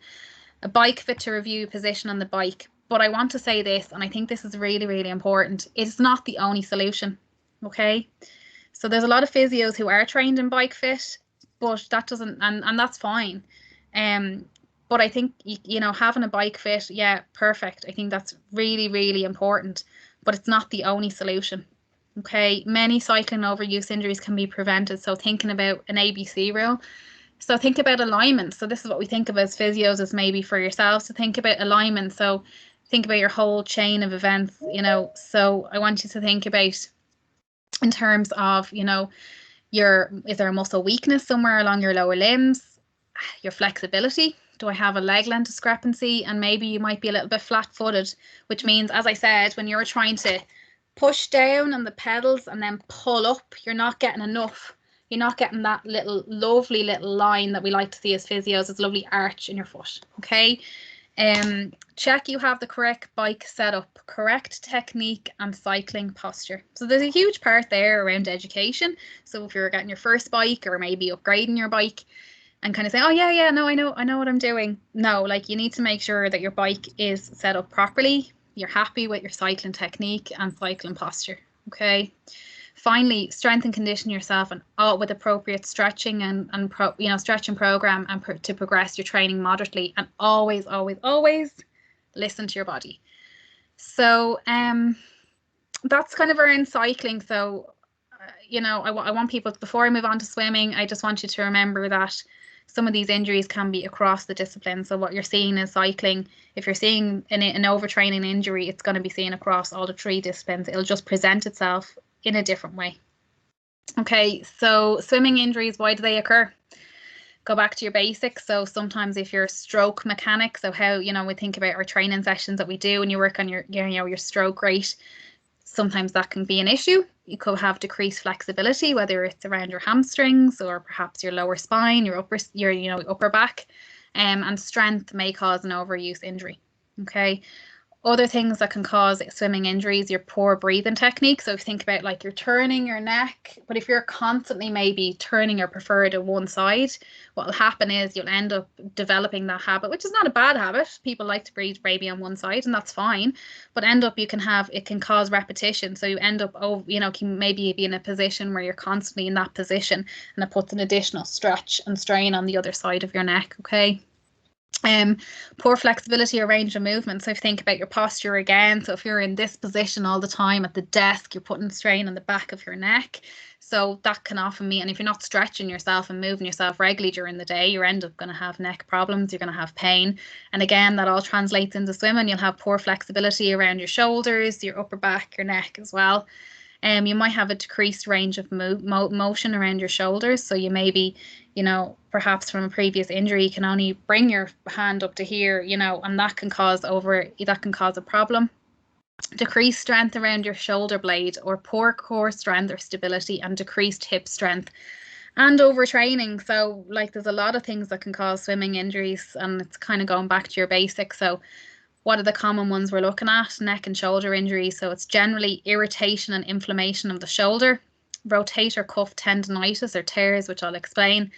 a bike fit to review position on the bike. But I want to say this, and I think this is really, really important. It's not the only solution, okay? So there's a lot of physios who are trained in bike fit, but that doesn't, and that's fine. But I think, you know, having a bike fit, yeah, perfect. I think that's really, really important, but it's not the only solution. Okay, many cycling overuse injuries can be prevented. So thinking about an ABC rule. So think about alignment. So this is what we think of as physios, as maybe for yourselves to think about alignment. So think about your whole chain of events, you know. So I want you to think about in terms of, you know, is there a muscle weakness somewhere along your lower limbs? Your flexibility. Do I have a leg length discrepancy? And maybe you might be a little bit flat-footed, which means, as I said, when you're trying to push down on the pedals and then pull up, you're not getting enough. You're not getting that little lovely little line that we like to see as physios, it's a lovely arch in your foot. Okay. Check you have the correct bike setup, correct technique and cycling posture. So there's a huge part there around education. So if you're getting your first bike or maybe upgrading your bike and kind of say, oh yeah, no, I know what I'm doing. No, like you need to make sure that your bike is set up properly. You're happy with your cycling technique and cycling posture. Okay. Finally, strength and condition yourself, and with appropriate stretching and stretching program, and to progress your training moderately, and always listen to your body. So that's kind of around cycling. So you know, I want people, before I move on to swimming, I just want you to remember that some of these injuries can be across the discipline. So what you're seeing in cycling, if you're seeing an overtraining injury, it's going to be seen across all the 3 disciplines. It'll just present itself in a different way. Okay, so swimming injuries, why do they occur? Go back to your basics. So sometimes if you're a stroke mechanic, so how, you know, we think about our training sessions that we do and you work on your stroke rate, sometimes that can be an issue. You could have decreased flexibility, whether it's around your hamstrings or perhaps your lower spine, your upper back, and strength may cause an overuse injury. Okay. Other things that can cause swimming injuries, your poor breathing technique. So if you think about like you're turning your neck, but if you're constantly maybe turning your preferred to one side, what will happen is you'll end up developing that habit, which is not a bad habit. People like to breathe maybe on one side and that's fine, but it can cause repetition. So you end up, can maybe be in a position where you're constantly in that position and it puts an additional stretch and strain on the other side of your neck. Okay. Poor flexibility or range of movement. So if you think about your posture again, so if you're in this position all the time at the desk, you're putting strain on the back of your neck. So that can often mean, and if you're not stretching yourself and moving yourself regularly during the day, you end up going to have neck problems, you're going to have pain. And again, that all translates into swimming. You'll have poor flexibility around your shoulders, your upper back, your neck as well. You might have a decreased range of motion around your shoulders. So you may be, perhaps from a previous injury, you can only bring your hand up to here, and that can cause a problem. Decreased strength around your shoulder blade, or poor core strength or stability, and decreased hip strength. And overtraining. So there's a lot of things that can cause swimming injuries, and it's kind of going back to your basics. So what are the common ones we're looking at? Neck and shoulder injuries. So it's generally irritation and inflammation of the shoulder, rotator cuff tendonitis or tears, which I'll explain,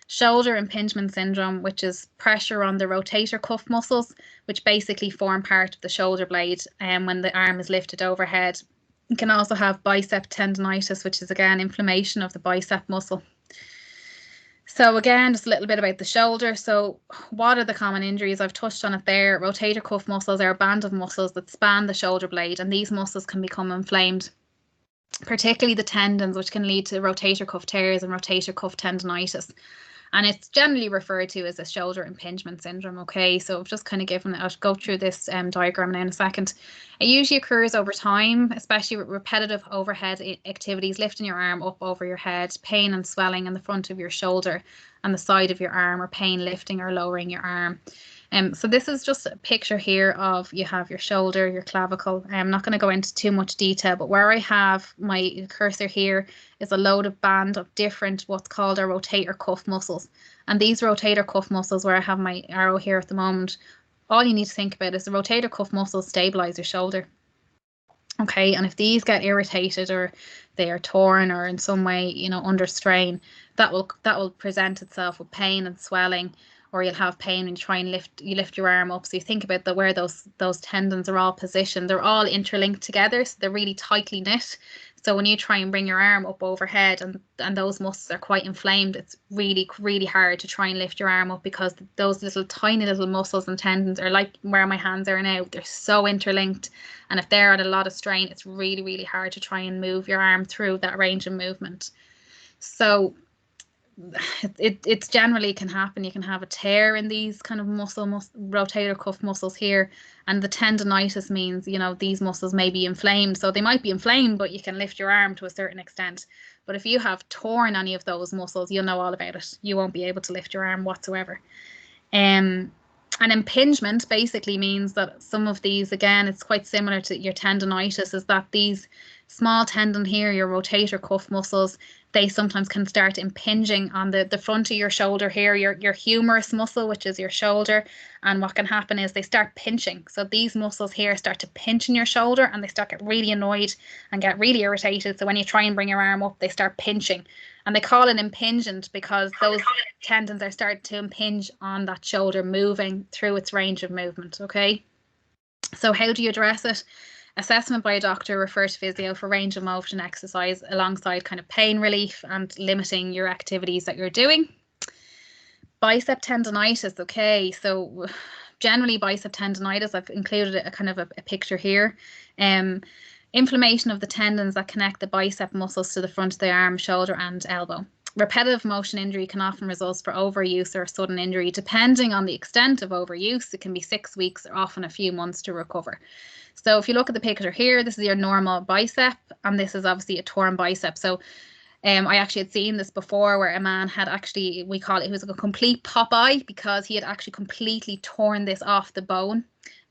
shoulder impingement syndrome, which is pressure on the rotator cuff muscles, which basically form part of the shoulder blade when the arm is lifted overhead. You can also have bicep tendonitis, which is again inflammation of the bicep muscle. So again, just a little bit about the shoulder. So what are the common injuries? I've touched on it there. Rotator cuff muscles are a band of muscles that span the shoulder blade, and these muscles can become inflamed, particularly the tendons, which can lead to rotator cuff tears and rotator cuff tendonitis. And it's generally referred to as a shoulder impingement syndrome. Okay, so I've just kind of given it, I'll go through this diagram now in a second. It usually occurs over time, especially with repetitive overhead activities, lifting your arm up over your head, pain and swelling in the front of your shoulder and the side of your arm, or pain lifting or lowering your arm. So this is just a picture here of, you have your shoulder, your clavicle. I'm not going to go into too much detail, but where I have my cursor here is a loaded band of different what's called our rotator cuff muscles. And these rotator cuff muscles, where I have my arrow here at the moment, all you need to think about is the rotator cuff muscles stabilize your shoulder. Okay, and if these get irritated or they are torn or in some way, you know, under strain, that will present itself with pain and swelling, or you'll have pain when you try and lift your arm up. So you think about where those tendons are all positioned. They're all interlinked together, so they're really tightly knit. So when you try and bring your arm up overhead and those muscles are quite inflamed, it's really, really hard to try and lift your arm up, because those little tiny little muscles and tendons are like where my hands are now. They're so interlinked. And if they're at a lot of strain, it's really, really hard to try and move your arm through that range of movement. So it generally can happen. You can have a tear in these kind of rotator cuff muscles here, and the tendonitis means, you know, these muscles may be inflamed. So they might be inflamed, but you can lift your arm to a certain extent. But if you have torn any of those muscles, you'll know all about it. You won't be able to lift your arm whatsoever. An impingement basically means that some of these, again, it's quite similar to your tendonitis, is that these small tendon here, your rotator cuff muscles, they sometimes can start impinging on the front of your shoulder here, your humerus muscle, which is your shoulder. And what can happen is they start pinching. So these muscles here start to pinch in your shoulder, and they start get really annoyed and get really irritated. So when you try and bring your arm up, they start pinching. And they call it impingement because those tendons are starting to impinge on that shoulder, moving through its range of movement. Okay, so how do you address it? Assessment by a doctor, refer to physio for range of motion exercise alongside kind of pain relief and limiting your activities that you're doing. Bicep tendonitis. Okay, so generally bicep tendonitis, I've included a kind of a picture here. Inflammation of the tendons that connect the bicep muscles to the front of the arm, shoulder and elbow. Repetitive motion injury can often result for overuse or sudden injury. Depending on the extent of overuse, it can be 6 weeks or often a few months to recover. So if you look at the picture here, this is your normal bicep, and this is obviously a torn bicep. So I actually had seen this before, where a man had actually, we call it was a complete Popeye, because he had actually completely torn this off the bone,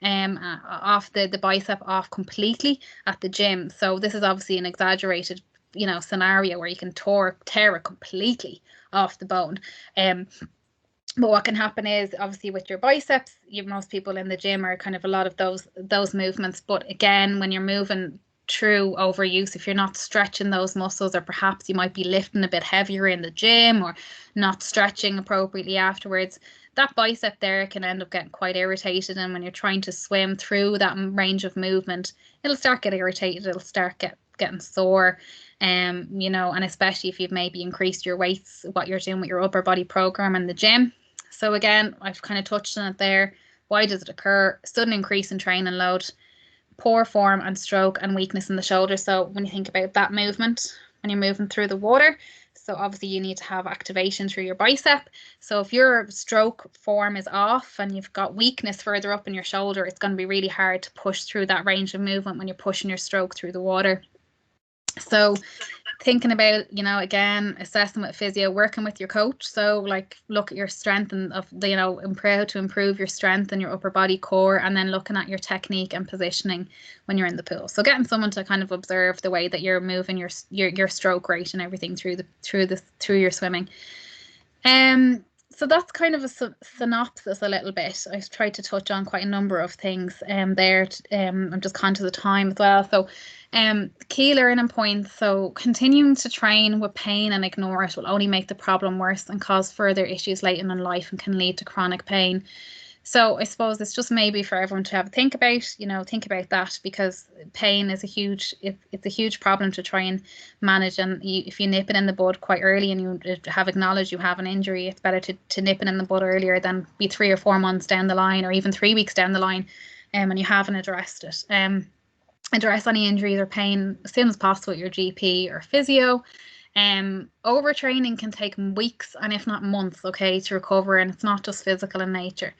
off the bicep off completely at the gym. So this is obviously an exaggerated, you know, scenario where you can tear it completely off the bone. But what can happen is, obviously with your biceps, most people in the gym are kind of a lot of those movements. But again, when you're moving through overuse, if you're not stretching those muscles, or perhaps you might be lifting a bit heavier in the gym or not stretching appropriately afterwards, that bicep there can end up getting quite irritated. And when you're trying to swim through that range of movement, it'll start getting irritated. It'll start getting sore. You know, and especially if you've maybe increased your weights, what you're doing with your upper body program in the gym. So again, I've kind of touched on it there. Why does it occur? Sudden increase in training load, poor form and stroke, and weakness in the shoulder. So when you think about that movement, when you're moving through the water, so obviously you need to have activation through your bicep. So if your stroke form is off and you've got weakness further up in your shoulder, it's going to be really hard to push through that range of movement when you're pushing your stroke through the water. So thinking about, you know, again, assessing with physio, working with your coach. So like, look at your strength and you know, improve your strength and your upper body core, and then looking at your technique and positioning when you're in the pool. So getting someone to kind of observe the way that you're moving your stroke rate and everything through your swimming. So that's kind of a synopsis a little bit. I've tried to touch on quite a number of things there. I'm just conscious of time as well. So key learning points. So continuing to train with pain and ignore it will only make the problem worse and cause further issues later in life and can lead to chronic pain. So I suppose it's just maybe for everyone to have a think about that, because pain is it's a huge problem to try and manage. And if you nip it in the bud quite early and you have acknowledged you have an injury, it's better to nip it in the bud earlier than be 3 or 4 months down the line, or even 3 weeks down the line, and you haven't addressed it. Address any injuries or pain as soon as possible with your GP or physio. Overtraining can take weeks and if not months, okay, to recover, and it's not just physical in nature.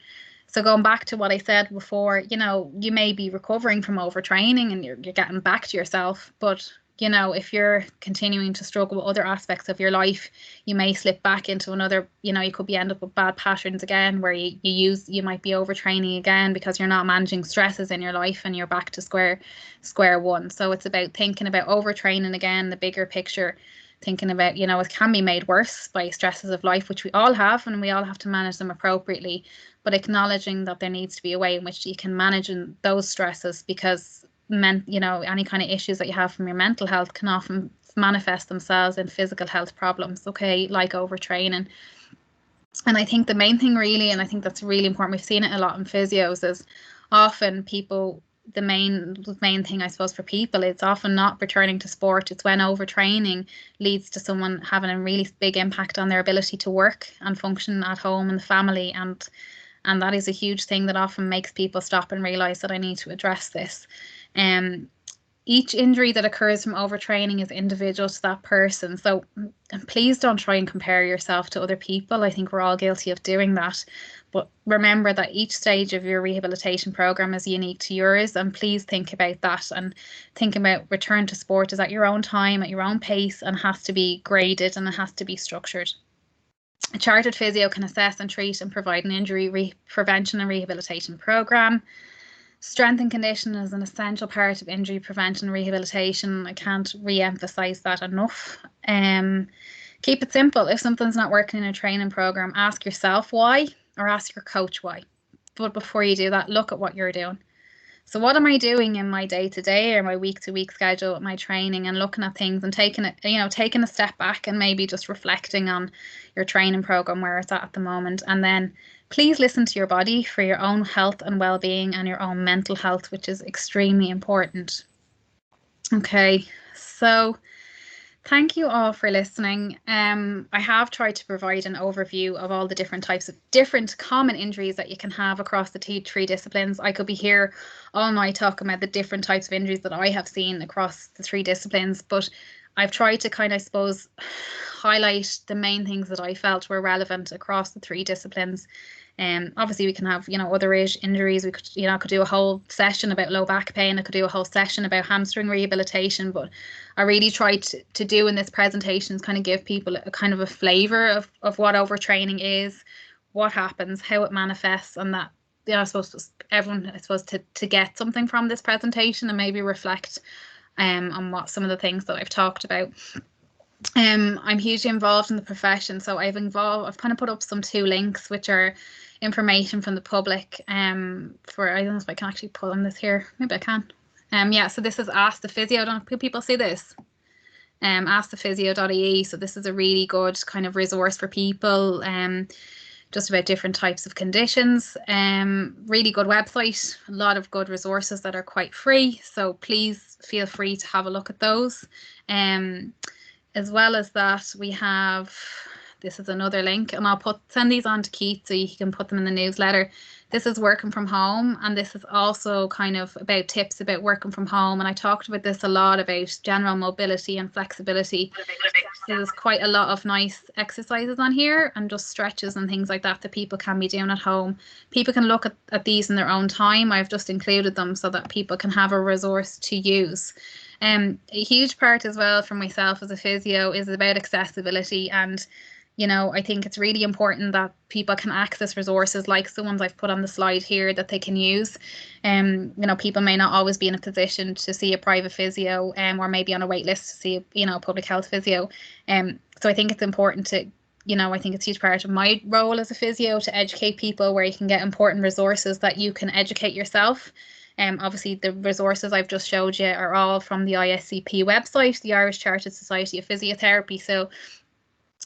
So going back to what I said before, you may be recovering from overtraining and you're getting back to yourself, but if you're continuing to struggle with other aspects of your life, you may slip back into another, you could end up with bad patterns again, where you might be overtraining again because you're not managing stresses in your life and you're back to square one. So it's about thinking about overtraining again, the bigger picture, thinking about, it can be made worse by stresses of life, which we all have, and we all have to manage them appropriately, but acknowledging that there needs to be a way in which you can manage those stresses, because any kind of issues that you have from your mental health can often manifest themselves in physical health problems, okay, like overtraining. And I think the main thing really, and I think that's really important, we've seen it a lot in physios, is often people, the main thing I suppose for people, it's often not returning to sport. It's when overtraining leads to someone having a really big impact on their ability to work and function at home and the family, and that is a huge thing that often makes people stop and realize that I need to address this. Each injury that occurs from overtraining is individual to that person. So please don't try and compare yourself to other people. I think we're all guilty of doing that. But remember that each stage of your rehabilitation program is unique to yours. And please think about that, and think about return to sport is at your own time, at your own pace, and has to be graded and it has to be structured. A chartered physio can assess and treat and provide an injury prevention and rehabilitation program. Strength and conditioning is an essential part of injury prevention and rehabilitation. I can't re-emphasize that enough. Keep it simple. If something's not working in a training program, ask yourself why, or ask your coach why. But before you do that, look at what you're doing. So what am I doing in my day-to-day or my week-to-week schedule with my training, and looking at things and taking a step back and maybe just reflecting on your training program, where it's at the moment. And then please listen to your body for your own health and well-being and your own mental health, which is extremely important. Okay, so thank you all for listening. I have tried to provide an overview of all the different types of different common injuries that you can have across the three disciplines. I could be here all night talking about the different types of injuries that I have seen across the 3 disciplines, but I've tried to kind of, I suppose, highlight the main things that I felt were relevant across the 3 disciplines. Obviously we can have, other injuries. We could do a whole session about low back pain. I could do a whole session about hamstring rehabilitation, but I really tried to do in this presentation is kind of give people a kind of a flavour of what overtraining is, what happens, how it manifests, and that, I suppose just everyone, to get something from this presentation and maybe reflect on what some of the things that I've talked about. I'm hugely involved in the profession, so I've kind of put up some 2 links which are information from the public. I don't know if I can actually pull on this here. Maybe I can. Yeah, so this is Ask the Physio. Don't people see this? askthephysio.ie. So this is a really good kind of resource for people, just about different types of conditions. Really good website, a lot of good resources that are quite free. So please feel free to have a look at those. As well as that, we have, this is another link, and I'll send these on to Keith so he can put them in the newsletter. This is working from home, and this is also kind of about tips about working from home. And I talked about this a lot, about general mobility and flexibility. So there's quite a lot of nice exercises on here and just stretches and things like that that people can be doing at home. People can look at these in their own time. I've just included them so that people can have a resource to use. A huge part as well for myself as a physio is about accessibility, and I think it's really important that people can access resources like the ones I've put on the slide here that they can use. People may not always be in a position to see a private physio, or maybe on a wait list to see a public health physio. So I think it's important to, I think it's a huge part of my role as a physio to educate people where you can get important resources that you can educate yourself. Obviously, the resources I've just showed you are all from the ISCP website, the Irish Chartered Society of Physiotherapy. So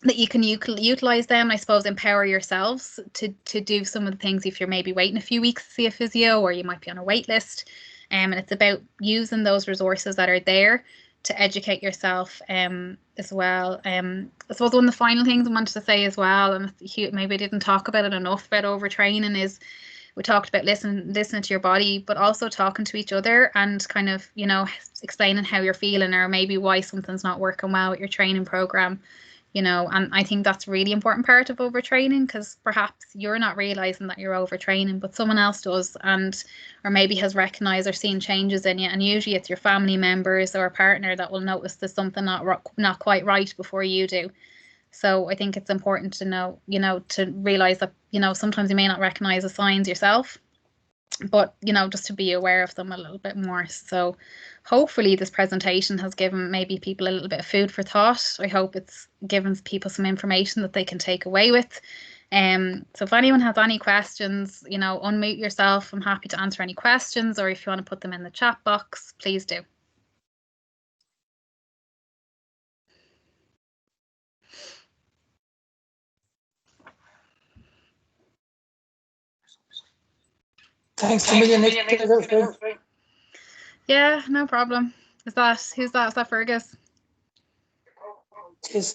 that you can utilize them, I suppose, empower yourselves to do some of the things if you're maybe waiting a few weeks to see a physio, or you might be on a wait list. And it's about using those resources that are there to educate yourself as well. I suppose one of the final things I wanted to say as well, and maybe I didn't talk about it enough about overtraining, is we talked about listening to your body, but also talking to each other and kind of, explaining how you're feeling, or maybe why something's not working well with your training program. And I think that's a really important part of overtraining, because perhaps you're not realizing that you're overtraining, but someone else does, or maybe has recognized or seen changes in you. And usually it's your family members or a partner that will notice there's something not quite right before you do. So I think it's important to know, to realize that, sometimes you may not recognize the signs yourself, but just to be aware of them a little bit more. So hopefully this presentation has given maybe people a little bit of food for thought. I hope it's given people some information that they can take away with. So if anyone has any questions, unmute yourself. I'm happy to answer any questions, or if you want to put them in the chat box, please do. Thanks a million, Nick. Yeah, no problem. Who's that? Is that Fergus? Cheers.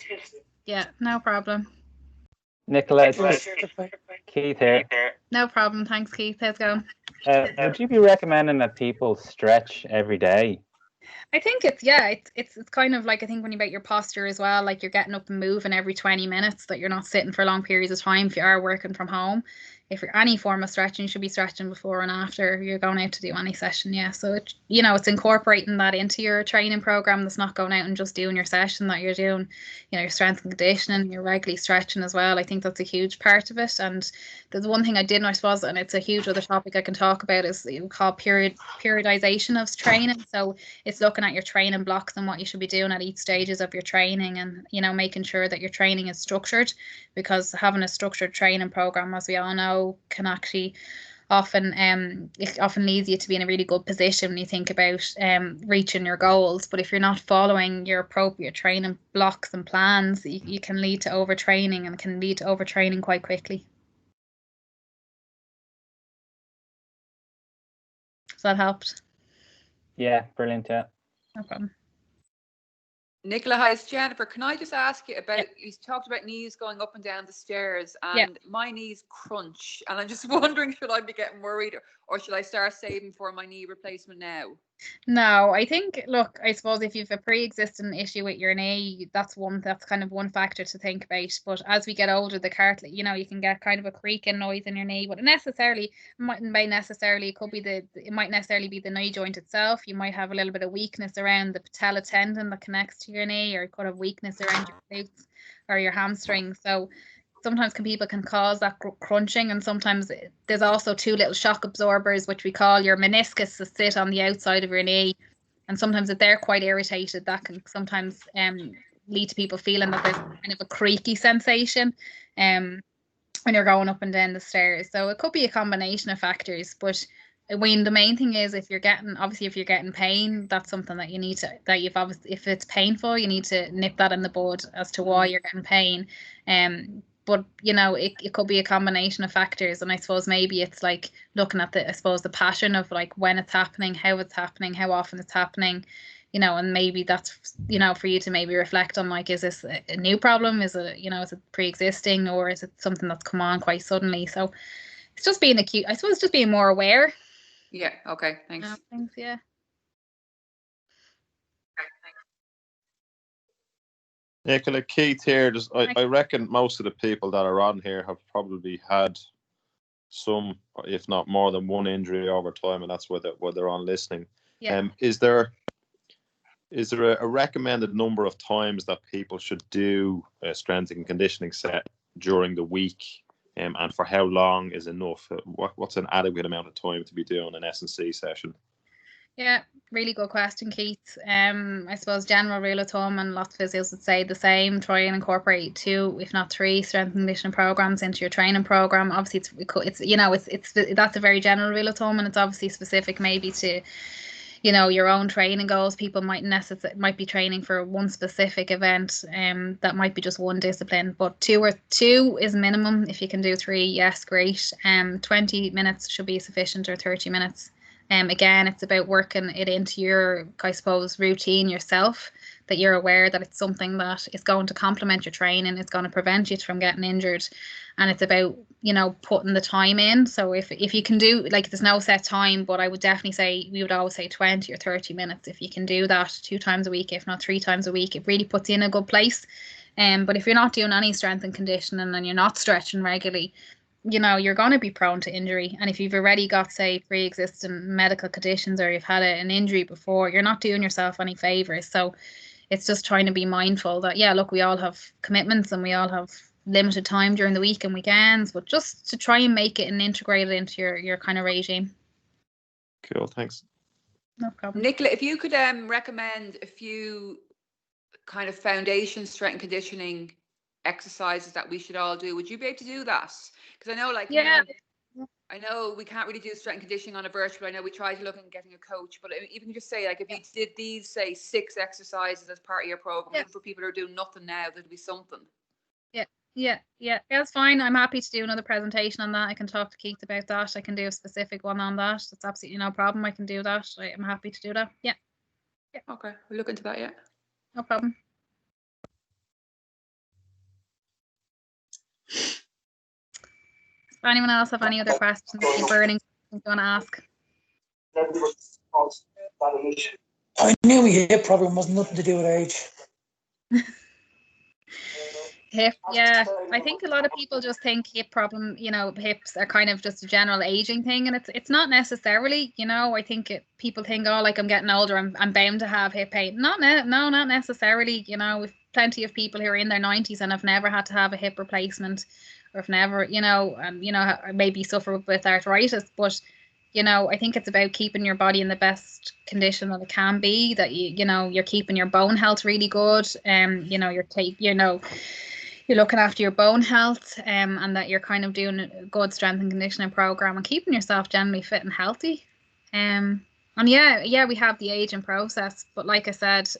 Yeah, no problem. Nicola, Keith here. No problem. Thanks, Keith. How's it going? Would you be recommending that people stretch every day? I think it's kind of like, I think when you about your posture as well, like you're getting up and moving every 20 minutes, that you're not sitting for long periods of time if you are working from home. If you're any form of stretching, you should be stretching before and after you're going out to do any session. Yeah, so it's incorporating that into your training program. That's not going out and just doing your session, that you're doing, your strength and conditioning, you're regularly stretching as well. I think that's a huge part of it. And there's one thing I didn't, I suppose, and it's a huge other topic I can talk about, is called periodization of training. So it's looking at your training blocks and what you should be doing at each stages of your training, and making sure that your training is structured, because having a structured training program, as we all know, can actually often leads you to be in a really good position when you think about reaching your goals. But if you're not following your appropriate training blocks and plans, you can lead to overtraining, and can lead to overtraining quite quickly. So that helped? Yeah, brilliant. Yeah, no problem. Nicola, hi, it's Jennifer. Can I just ask you about, you talked about knees going up and down the stairs, and my knees crunch, and I'm just wondering, should I be getting worried, or should I start saving for my knee replacement now? No, I think, look, I suppose if you've a pre-existing issue with your knee, that's kind of one factor to think about. But as we get older, the cartilage, you can get kind of a creaking noise in your knee, but it might necessarily be the knee joint itself. You might have a little bit of weakness around the patella tendon that connects to your knee, or you could have weakness around your glutes or your hamstring. So sometimes people can cause that crunching, and sometimes there's also two little shock absorbers, which we call your meniscus, that sit on the outside of your knee, and sometimes if they're quite irritated, that can sometimes lead to people feeling that there's kind of a creaky sensation when you're going up and down the stairs. So it could be a combination of factors, but the main thing is, if you're getting pain, that's something that if it's painful, you need to nip that in the bud as to why you're getting pain. But it could be a combination of factors, and I suppose maybe it's like looking at the pattern of like when it's happening, how it's happening, how often it's happening, and maybe that's for you to maybe reflect on, like, is this a new problem? Is it is it pre-existing, or is it something that's come on quite suddenly? So it's just being acute, I suppose, just being more aware. Yeah. Okay. Thanks. Thanks. Yeah. Nicola, Keith here. I reckon most of the people that are on here have probably had some, if not more than one injury over time, and that's why they're on listening. Yeah. Is there a recommended number of times that people should do a strength and conditioning set during the week, and for how long is enough? What's an adequate amount of time to be doing an S&C session? Yeah, really good question, Keith. I suppose general rule of thumb, and lots of physios would say the same, try and incorporate 2, if not 3 strength and conditioning programs into your training program. Obviously it's that's a very general rule of thumb, and it's obviously specific maybe to you know, your own training goals. People might be training for one specific event, that might be just one discipline, but two is minimum. If you can do 3, yes, great. 20 minutes should be sufficient, or 30 minutes. Again, it's about working it into your, I suppose, routine yourself, that you're aware that it's something that is going to complement your training, it's going to prevent you from getting injured, and it's about, you know, putting the time in. So if you can do, like, there's no set time, but I would definitely say, we would always say 20 or 30 minutes. If you can do that 2 times a week, if not 3 times a week, it really puts you in a good place. But if you're not doing any strength and conditioning, and you're not stretching regularly, you know, you're going to be prone to injury. And if you've already got, say, pre-existing medical conditions, or you've had an injury before, you're not doing yourself any favors. So it's just trying to be mindful that, yeah, look, we all have commitments, and we all have limited time during the week and weekends, but just to try and make it and integrate it into your kind of regime. Cool, thanks. No problem. Nicola, if you could recommend a few kind of foundation strength and conditioning exercises that we should all do, would you be able to do that? Because I know, like, yeah, I know we can't really do strength and conditioning on a virtual. I know we tried to look at getting a coach, but even just say, like, if you did these, say, 6 exercises as part of your program, even for people who are doing nothing now, there'd be something. Yeah, that's fine. I'm happy to do another presentation on that. I can talk to Keith about that. I can do a specific one on that. That's absolutely no problem. I can do that. I'm happy to do that. Yeah. Okay, we'll look into that. Yeah, no problem. Does anyone else have any other questions? Any burning questions you want to ask? I knew my hip problem was nothing to do with age. Hip, yeah. I think a lot of people just think hip problem, you know, hips are kind of just a general aging thing, and it's not necessarily, you know. I think people think, oh, like, I'm getting older, I'm bound to have hip pain. No, not necessarily. You know, we've plenty of people who are in their 90s and have never had to have a hip replacement, or have never, you know, maybe suffer with arthritis. But, you know, I think it's about keeping your body in the best condition that it can be, that you're keeping your bone health really good, you know, you're looking after your bone health, and that you're kind of doing a good strength and conditioning program, and keeping yourself generally fit and healthy. And yeah, we have the aging process, but like I said,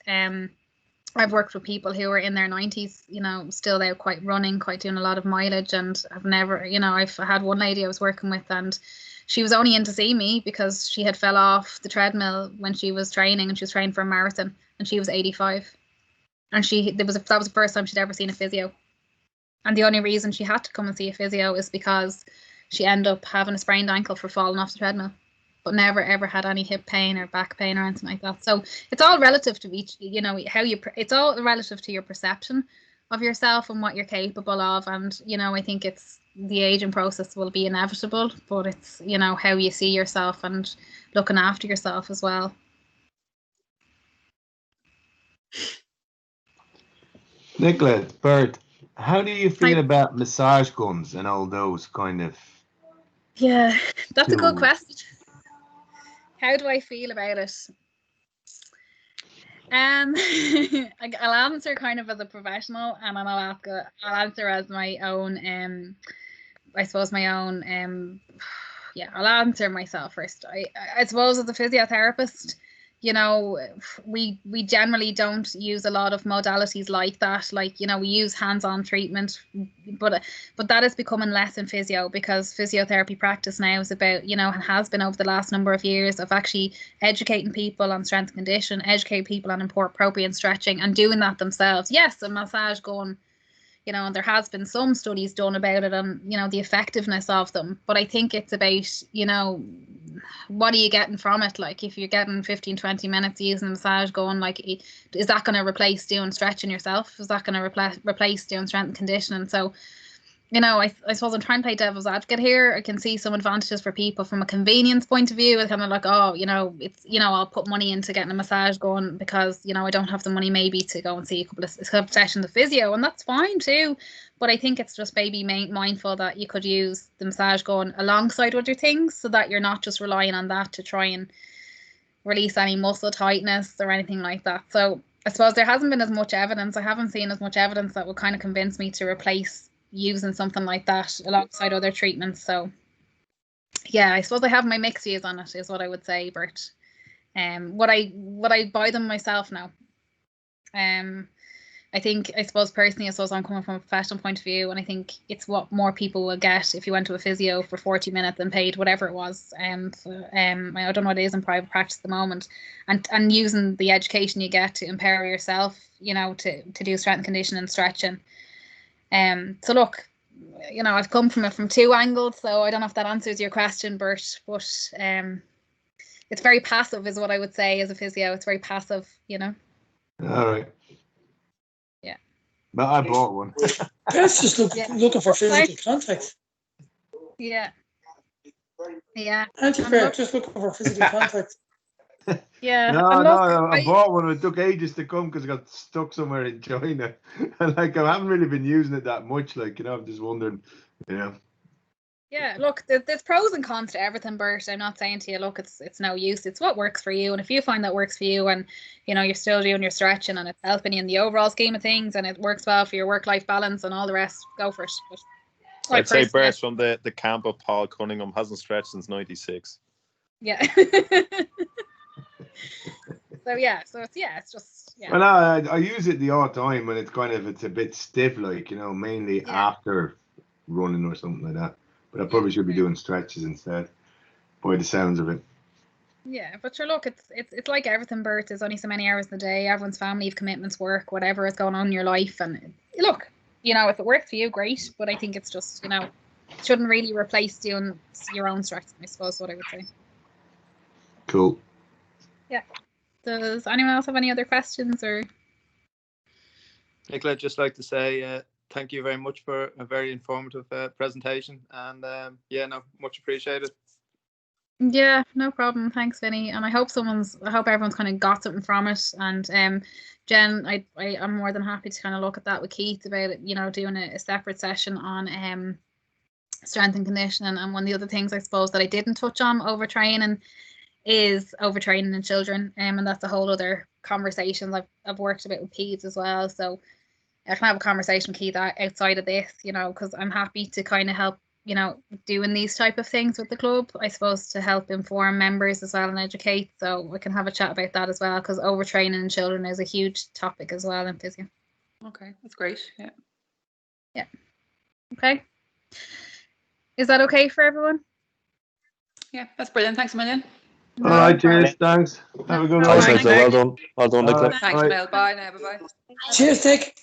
I've worked with people who are in their 90s, you know, still out quite running, quite doing a lot of mileage, and I've never, you know, I've had one lady I was working with, and she was only in to see me because she had fell off the treadmill when she was training, and she was training for a marathon, and she was 85, and that was the first time she'd ever seen a physio. And the only reason she had to come and see a physio is because she ended up having a sprained ankle for falling off the treadmill, but never ever had any hip pain or back pain or anything like that. So it's all relative to each, you know, it's all relative to your perception of yourself and what you're capable of. And, you know, I think it's the aging process will be inevitable, but it's, you know, how you see yourself and looking after yourself as well. Nicola, Bert, how do you feel about massage guns and all those kind of? Yeah, that's a good question. How do I feel about it? I'll answer kind of as a professional, and then I'll answer as my own. I suppose my own. Yeah, I'll answer myself first. I suppose as a physiotherapist, you know, we generally don't use a lot of modalities like that. Like, you know, we use hands-on treatment, but that is becoming less in physio, because physiotherapy practice now is about, you know, and has been over the last number of years, of actually educating people on strength and condition, educating people on appropriate stretching, and doing that themselves. Yes, a massage gun, you know, and there has been some studies done about it and, you know, the effectiveness of them. But I think it's about, you know, what are you getting from it? Like, if you're getting 15, 20 minutes using a massage gun, like, is that going to replace doing stretching yourself? Is that going to replace doing strength and conditioning? So, you know, I suppose I'm trying to play devil's advocate here. I can see some advantages for people from a convenience point of view. It's kind of like, oh, you know, it's, you know, I'll put money into getting a massage going because, you know, I don't have the money maybe to go and see a couple of sessions of physio, and that's fine too. But I think it's just maybe mindful that you could use the massage gun alongside other things, so that you're not just relying on that to try and release any muscle tightness or anything like that. So I suppose there hasn't been as much evidence. I haven't seen as much evidence that would kind of convince me to replace using something like that alongside other treatments. So yeah, I suppose I have my mixed views on it, is what I would say, Bert. Would I buy them myself? No. I suppose personally, I'm coming from a professional point of view, and I think it's what more people will get if you went to a physio for 40 minutes and paid whatever it was. I don't know what it is in private practice at the moment, and using the education you get to empower yourself, to do strength and conditioning and stretching. So look, I've come from it from two angles, so I don't know if that answers your question, Bert, but it's very passive, is what I would say as a physio. It's very passive, All right. Yeah. But I bought one. That's just looking for physical contact. Yeah. Yeah. Just looking for physical contact. Yeah. No, I bought one. It took ages to come because it got stuck somewhere in China. And I haven't really been using it that much. I'm just wondering, Yeah, look, there's pros and cons to everything, Bert. I'm not saying to you, look, it's no use. It's what works for you. And if you find that works for you and, you're still doing your stretching and it's helping you in the overall scheme of things and it works well for your work-life balance and all the rest, go for it. But I'd say Bert from the camp of Paul Cunningham hasn't stretched since 96. Yeah. So it's just, yeah. Well, I use it the odd time when it's a bit stiff, mainly after running or something like that. But I probably should be doing stretches instead, by the sounds of it. Yeah, but sure, look, it's like everything, Bert. There's only so many hours in the day. Everyone's family, commitments, work, whatever is going on in your life. And look, if it works for you, great. But I think it's just, shouldn't really replace doing your own stretching, I suppose, what I would say. Cool. Yeah. Does anyone else have any other questions or? Nicola, I'd just like to say thank you very much for a very informative presentation, and much appreciated. Yeah, no problem. Thanks, Vinny. And I hope everyone's kind of got something from it. And Jen, I'm more than happy to kind of look at that with Keith about it, doing a separate session on strength and conditioning. And one of the other things I suppose that I didn't touch on overtraining is overtraining in children. And that's a whole other conversation I've worked a bit with Keith as well. So I can have a conversation with Keith outside of this, because I'm happy to kind of help, doing these type of things with the club, I suppose, to help inform members as well and educate. So we can have a chat about that as well, because overtraining in children is a huge topic as well in physio. Okay, that's great. Yeah. Yeah. Okay. Is that okay for everyone? Yeah, that's brilliant. Thanks a million. All right, cheers. Thanks. Have a good one. Thanks, Nicola. Well done, Nicola. Thanks, Mel. Bye now. Bye-bye. Cheers, Dick.